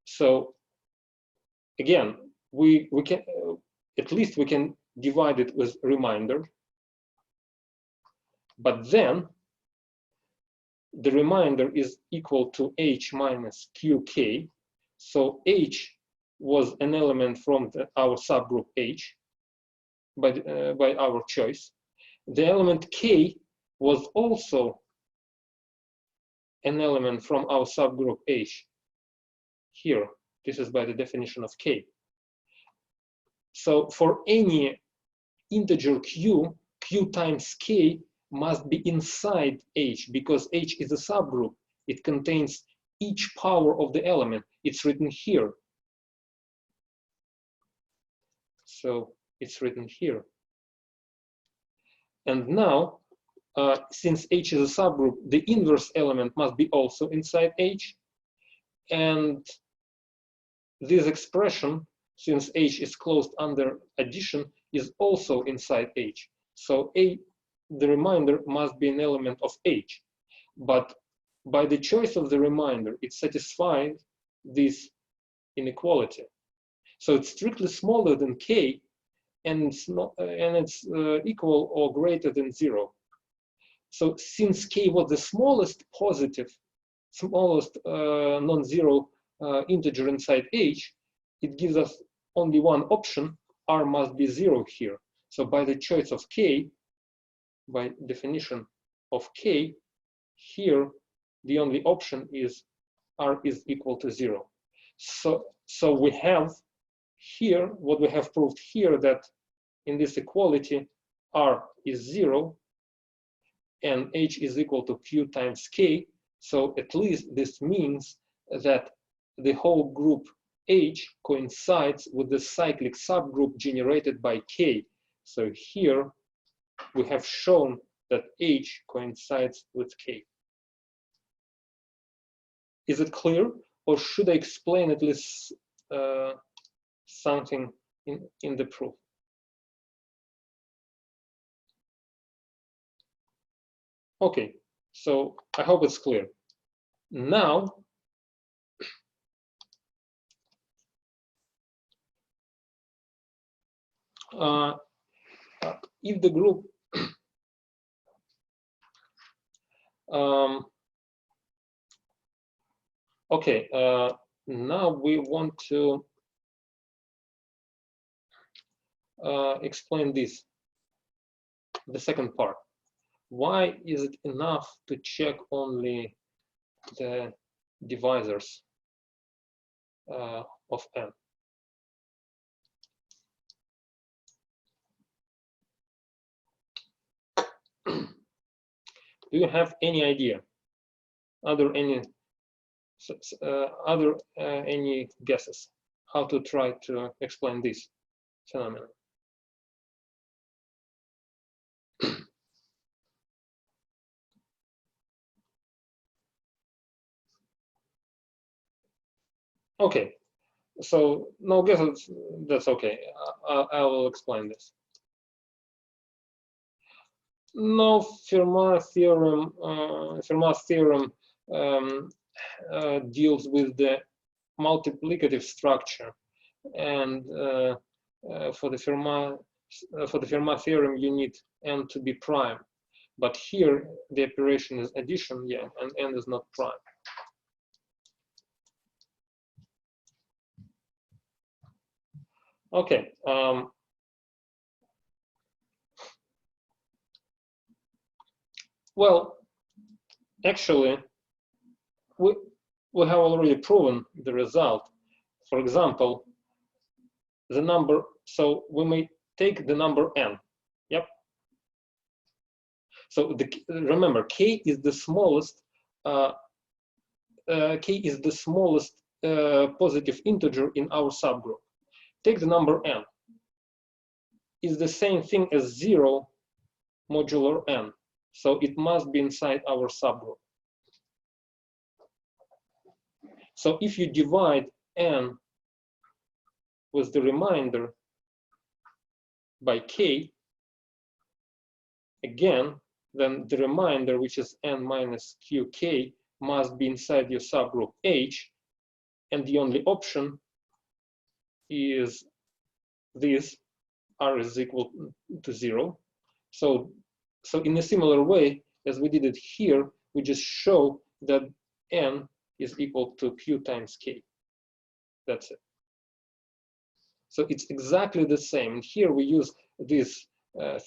S1: So again, we can at least we can divide it with remainder, but then the remainder is equal to H minus QK. So H was an element from our subgroup H by our choice. The element K was also an element from our subgroup H. Here, this is by the definition of K. So for any integer Q, Q times K must be inside H, because H is a subgroup. It contains each power of the element. It's written here. So it's written here. And now, since H is a subgroup, the inverse element must be also inside H. And this expression, since H is closed under addition, is also inside H. So the remainder must be an element of H. But by the choice of the remainder, it satisfies this inequality. So it's strictly smaller than K, and it's equal or greater than 0. So since K was the smallest non-zero integer inside H, it gives us only one option: R must be 0 here. So by the choice of K, by definition of K, here the only option is R is equal to 0. So we have here what we have proved here, that in this equality R is 0 and H is equal to Q times K. So at least this means that the whole group H coincides with the cyclic subgroup generated by K. So here we have shown that H coincides with K. Is it clear, or should I explain at least something in the proof? Okay, so I hope it's clear. Now, if the group okay, now we want to explain this, the second part. Why is it enough to check only the divisors of n? Do you have any idea? Are there any any guesses how to try to explain this phenomenon? Okay, so no, guess that's okay. I will explain this. No, Fermat's theorem deals with the multiplicative structure, and for the Fermat theorem, you need n to be prime. But here, the operation is addition, yeah, and n is not prime. Okay. Well, actually, we have already proven the result. For example, the number, so we may take the number n. Yep. So remember, k is the smallest. K is the smallest positive integer in our subgroup. Take the number n. Is the same thing as 0 modular n. So it must be inside our subgroup. So if you divide n with the remainder by k, again, then the remainder, which is n minus qk, must be inside your subgroup H, and the only option is this, r is equal to 0. So in a similar way as we did it here, we just show that n is equal to q times k. That's it. So it's exactly the same. And here we use this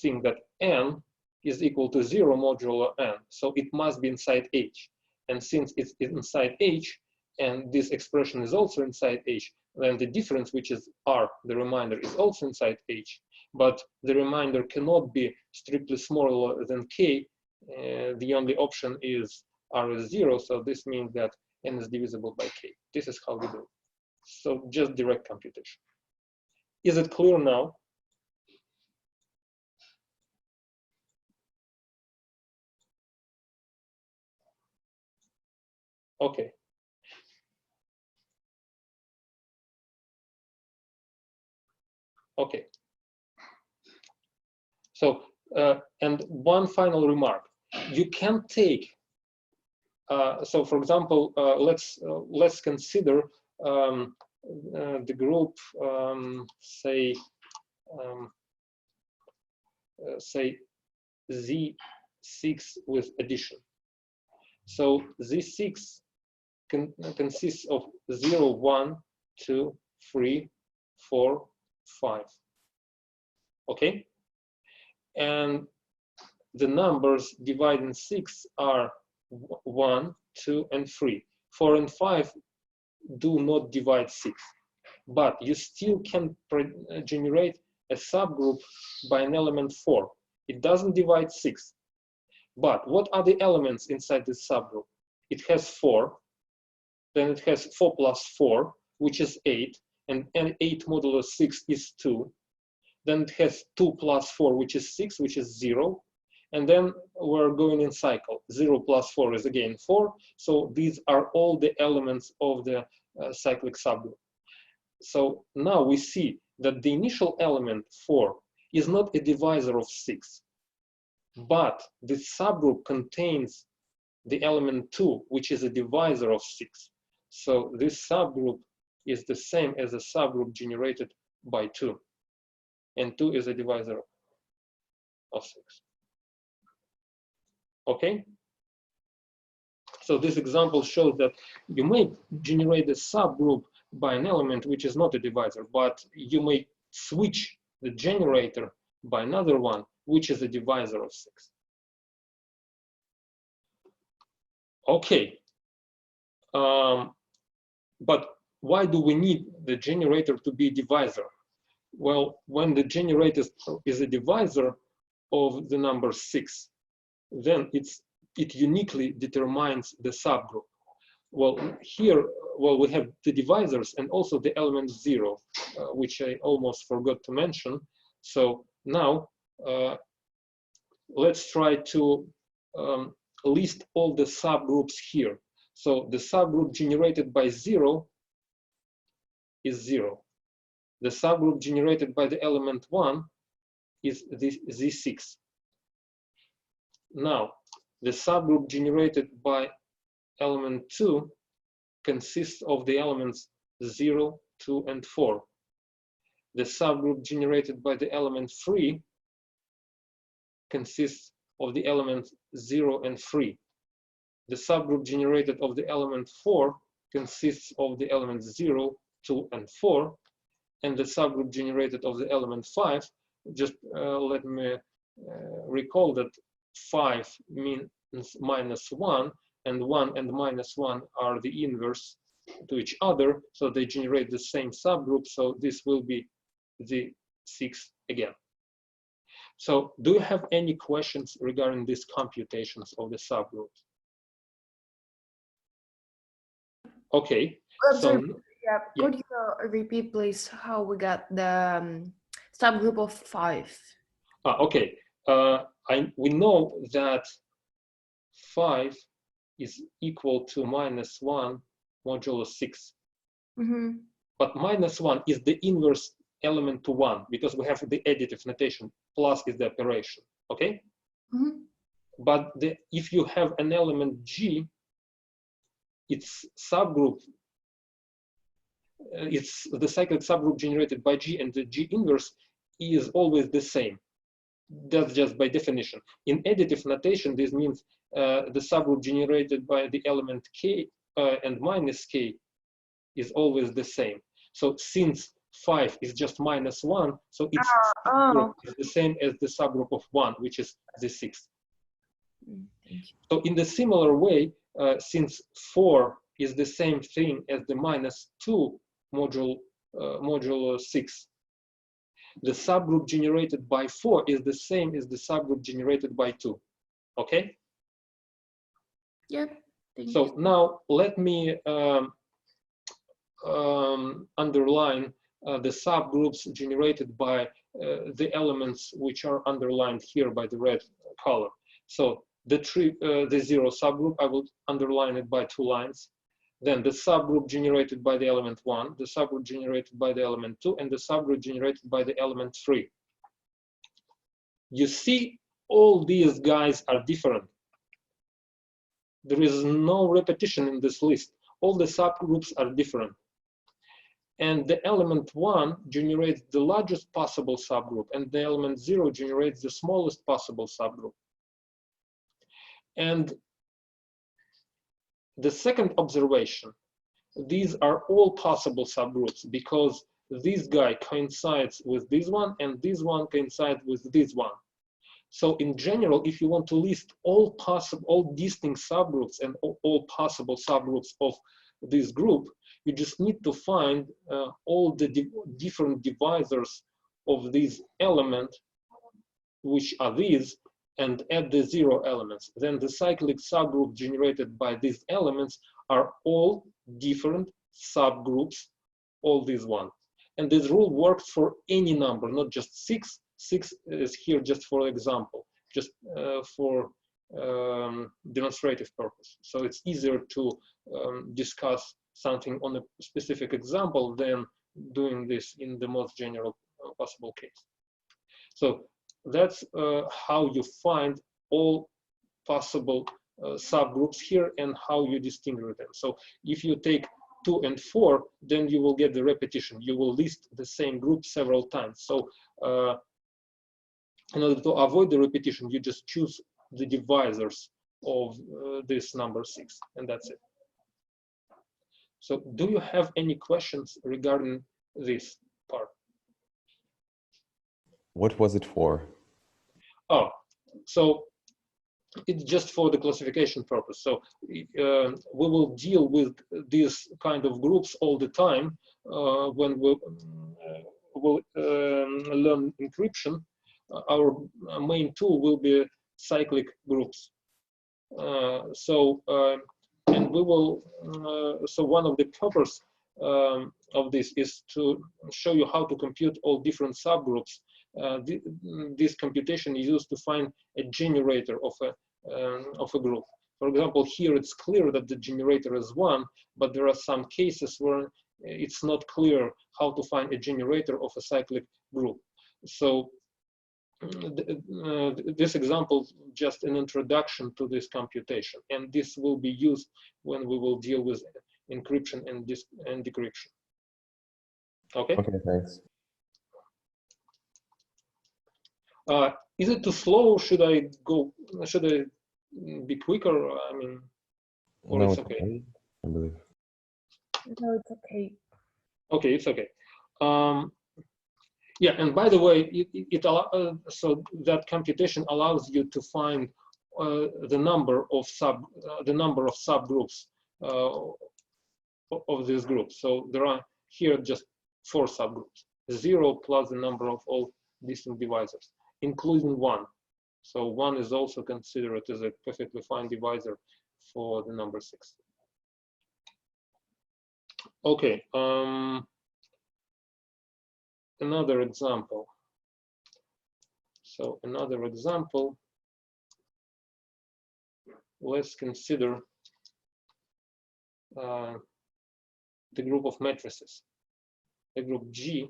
S1: thing that n is equal to 0 modulo n. So it must be inside H. And since it's inside H, and this expression is also inside H, then the difference, which is r, the remainder, is also inside H. But the remainder cannot be strictly smaller than k. The only option is r is 0. So this means that n is divisible by k. This is how we do it. So just direct computation. Is it clear now? Okay. Okay. So, and one final remark. You can take, so for example, let's consider the group, say Z6 with addition. So Z6 consists of 0, 1, 2, 3, 4, 5. Okay? And the numbers dividing 6 are 1, 2, and 3. 4 and 5 do not divide 6. But you still can generate a subgroup by an element 4. It doesn't divide 6. But what are the elements inside this subgroup? It has 4. Then it has 4 plus 4, which is 8. And 8 modulo 6 is 2. Then it has 2 plus 4, which is 6, which is 0. And then we're going in cycle. 0 plus 4 is again 4. So these are all the elements of the cyclic subgroup. So now we see that the initial element 4 is not a divisor of 6. But the subgroup contains the element 2, which is a divisor of 6. So this subgroup is the same as a subgroup generated by 2. And 2 is a divisor of 6. Okay? So this example shows that you may generate a subgroup by an element which is not a divisor, but you may switch the generator by another one, which is a divisor of 6. Okay. But why do we need the generator to be a divisor? Well, when the generator is a divisor of the number 6, then it uniquely determines the subgroup. Well, here, we have the divisors and also the element 0, which I almost forgot to mention. So now, let's try to list all the subgroups here. So the subgroup generated by 0 is 0. The subgroup generated by the element 1 is Z6. Now, the subgroup generated by element 2 consists of the elements 0, 2, and 4. The subgroup generated by the element 3 consists of the elements 0 and 3. The subgroup generated of the element 4 consists of the elements 0, 2, and 4. And the subgroup generated of the element 5, just let me recall that 5 means -1, and 1 and -1 are the inverse to each other, so they generate the same subgroup, so this will be the 6 again. So do you have any questions regarding these computations of the subgroups? Okay, so
S3: Yeah, could you repeat, please, how we got the subgroup of 5?
S1: okay, we know that 5 is equal to -1 modulo 6.
S3: Mm-hmm.
S1: But -1 is the inverse element to 1 because we have the additive notation. Plus is the operation, okay?
S3: Mm-hmm.
S1: But if you have an element G, its subgroup, it's the cyclic subgroup generated by G, and the G inverse is always the same. That's just by definition. In additive notation, this means the subgroup generated by the element K and -K is always the same. So since 5 is just -1, so its subgroup is the same as the subgroup of 1, which is the 6. So in the similar way, since 4 is the same thing as the -2 modulo 6, the subgroup generated by 4 is the same as the subgroup generated by 2. Okay?
S3: Yep.
S1: So now let me underline the subgroups generated by the elements which are underlined here by the red color. So the 0 subgroup, I will underline it by 2 lines. Then the subgroup generated by the element 1, the subgroup generated by the element 2, and the subgroup generated by the element 3. You see, all these guys are different. There is no repetition in this list. All the subgroups are different. And the element 1 generates the largest possible subgroup, and the element 0 generates the smallest possible subgroup. And the second observation, these are all possible subgroups because this guy coincides with this one and this one coincides with this one. So in general, if you want to list all distinct subgroups and all possible subgroups of this group, you just need to find all the different divisors of this element, which are these, and add the 0 elements. Then the cyclic subgroup generated by these elements are all different subgroups, all these ones. And this rule works for any number, not just 6. 6 is here just for example, just for demonstrative purpose. So it's easier to discuss something on a specific example than doing this in the most general possible case. So that's how you find all possible subgroups here and how you distinguish them. So if you take 2 and 4, then you will get the repetition. You will list the same group several times. So in order to avoid the repetition, you just choose the divisors of this number 6, and that's it. So do you have any questions regarding this part?
S2: What was it for?
S1: Oh, so it's just for the classification purpose. So we will deal with these kind of groups all the time when we will learn encryption. Our main tool will be cyclic groups. And we will, so one of the purpose of this is to show you how to compute all different subgroups. This computation is used to find a generator of a group. For example, here it's clear that the generator is 1, but there are some cases where it's not clear how to find a generator of a cyclic group. So this example is just an introduction to this computation, and this will be used when we will deal with encryption and decryption. Okay.
S2: Okay, thanks.
S1: Is it too slow? Should I go? Should I be quicker? I mean, or
S2: No,
S1: it's okay.
S2: I believe.
S5: No, it's okay.
S1: Okay, it's okay. Yeah, and by the way, so that computation allows you to find the number of subgroups of this group. So there are here just 4 subgroups: 0 plus the number of all distinct divisors, including 1. So 1 is also considered as a perfectly fine divisor for the number 6. Okay. Another example. So another example, let's consider the group of matrices. The group G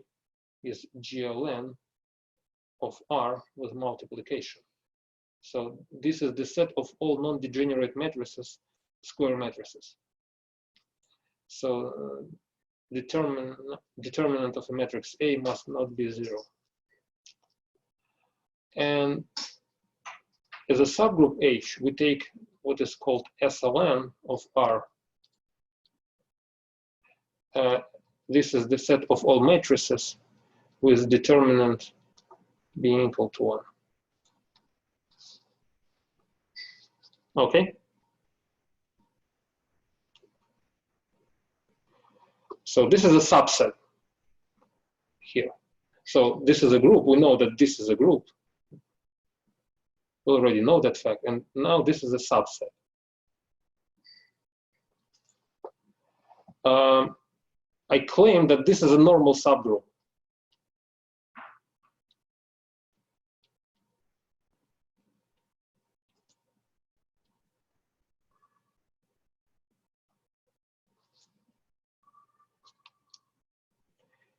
S1: is GLN of R with multiplication. So this is the set of all non-degenerate matrices, square matrices. So determinant of a matrix A must not be 0. And as a subgroup H, we take what is called SLN of R. This is the set of all matrices with determinant being equal to 1. Okay. So this is a subset here. So this is a group. We know that this is a group. We already know that fact. And now this is a subset. I claim that this is a normal subgroup.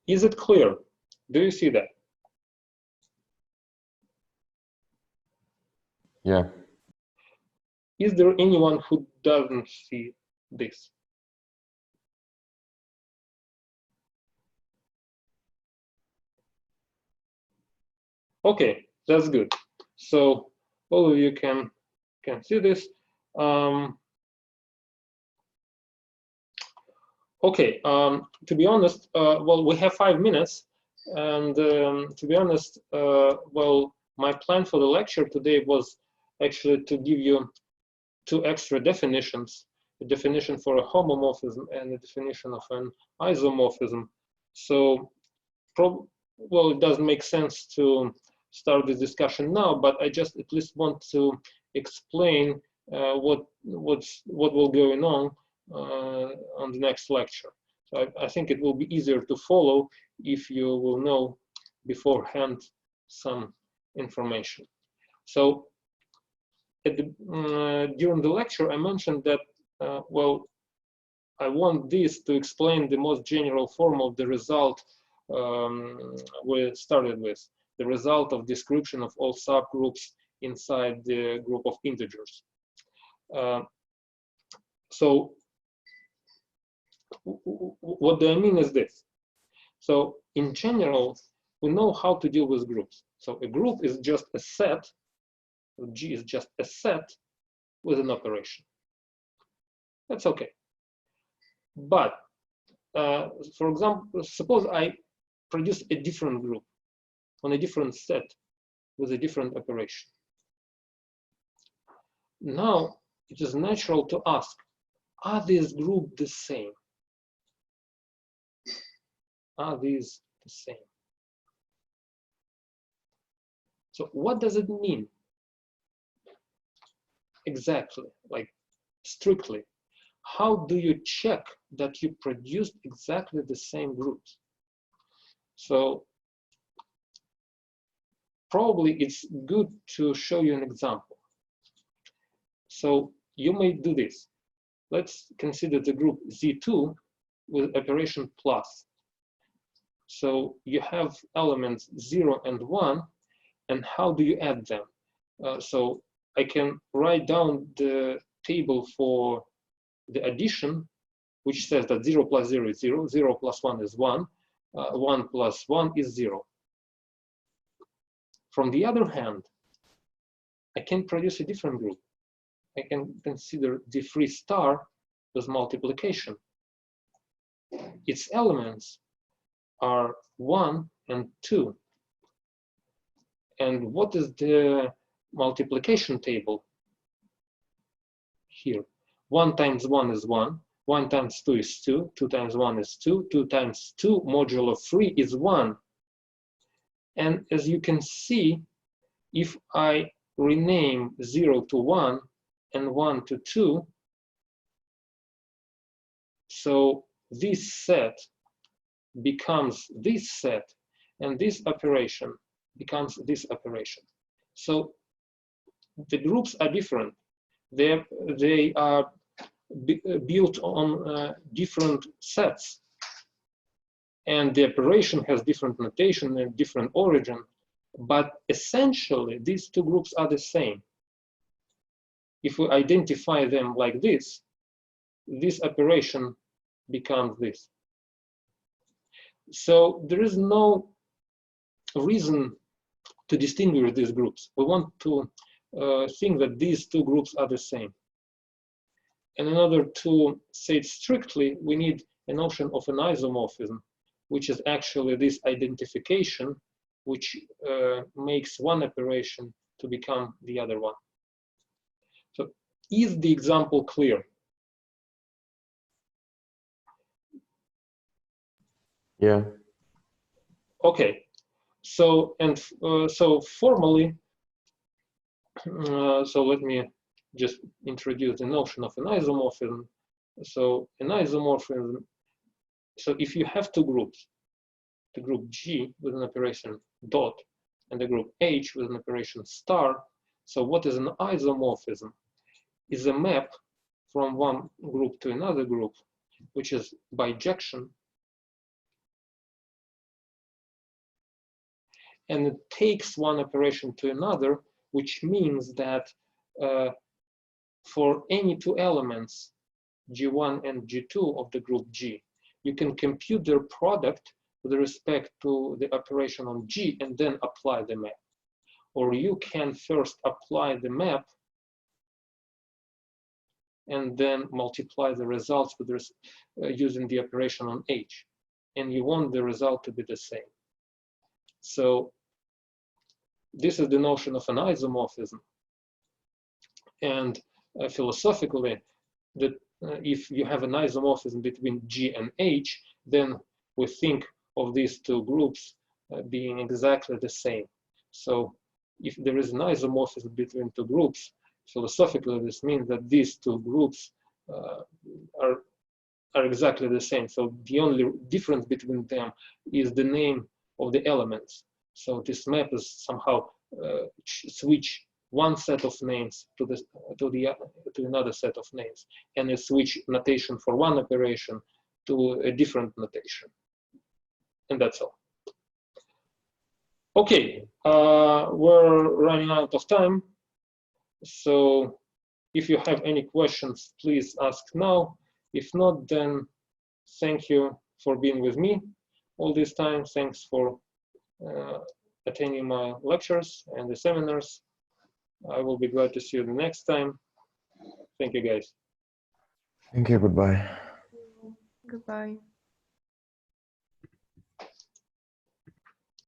S1: Is it clear? Do you see that?
S2: Yeah.
S1: Is there anyone who doesn't see this? Okay, that's good. So all of you can see this. Okay, to be honest, well, we have 5 minutes, and to be honest, well, my plan for the lecture today was actually to give you 2 extra definitions: a definition for a homomorphism and a definition of an isomorphism. So, well, it doesn't make sense to start this discussion now, but I just at least want to explain what will go on the next lecture. So I think it will be easier to follow if you will know beforehand some information. So during the lecture, I mentioned that, well, I want this to explain the most general form of the result we started with, the result of description of all subgroups inside the group of integers. So what do I mean is this. So in general, we know how to deal with groups. So a group is just a set, G is just a set with an operation. That's okay. But for example, suppose I produce a different group on a different set with a different operation. Now it is natural to ask, are these groups the same? Are these the same? So what does it mean? Exactly, like strictly. How do you check that you produced exactly the same groups? So probably it's good to show you an example. So you may do this. Let's consider the group Z2 with operation plus. So you have elements 0 and 1, and how do you add them? So I can write down the table for the addition, which says that 0 plus 0 is 0, 0 plus 1 is 1, 1 plus 1 is 0. From the other hand, I can produce a different group. I can consider D3 star as multiplication. Its elements are 1 and 2. And what is the multiplication table here? 1 times 1 is 1, 1 times 2 is 2, 2 times 1 is 2, 2 times 2 modulo 3 is 1. And as you can see, if I rename 0 to 1 and 1 to 2, so this set becomes this set, and this operation becomes this operation. So the groups are different. They are built on different sets, and the operation has different notation and different origin, but essentially these two groups are the same. If we identify them like this operation becomes this. So there is no reason to distinguish these groups. We want to think that these two groups are the same. And in order to say it strictly, we need a notion of an isomorphism, which is actually this identification, which makes one operation to become the other one. So is the example clear?
S2: Yeah.
S1: Okay. So so formally, so let me just introduce the notion of an isomorphism. So an isomorphism, so if you have two groups, the group G with an operation dot and the group H with an operation star, so what is an isomorphism? Is a map from one group to another group, which is bijection, and it takes one operation to another, which means that for any two elements, G1 and G2 of the group G, you can compute their product with respect to the operation on G and then apply the map. Or you can first apply the map and then multiply the results with using the operation on H. And you want the result to be the same. So this is the notion of an isomorphism. And philosophically, that if you have an isomorphism between G and H, then we think of these two groups being exactly the same. So if there is an isomorphism between two groups, philosophically this means that these two groups are exactly the same. So the only difference between them is the name of the elements. So this map is somehow switch one set of names to another set of names, and a switch notation for one operation to a different notation, and that's all. Okay, we're running out of time, so if you have any questions, please ask now. If not, then thank you for being with me all this time. Thanks for attending my lectures and the seminars. I will be glad to see you the next time. Thank you, guys.
S2: Thank you. Goodbye.
S5: Goodbye.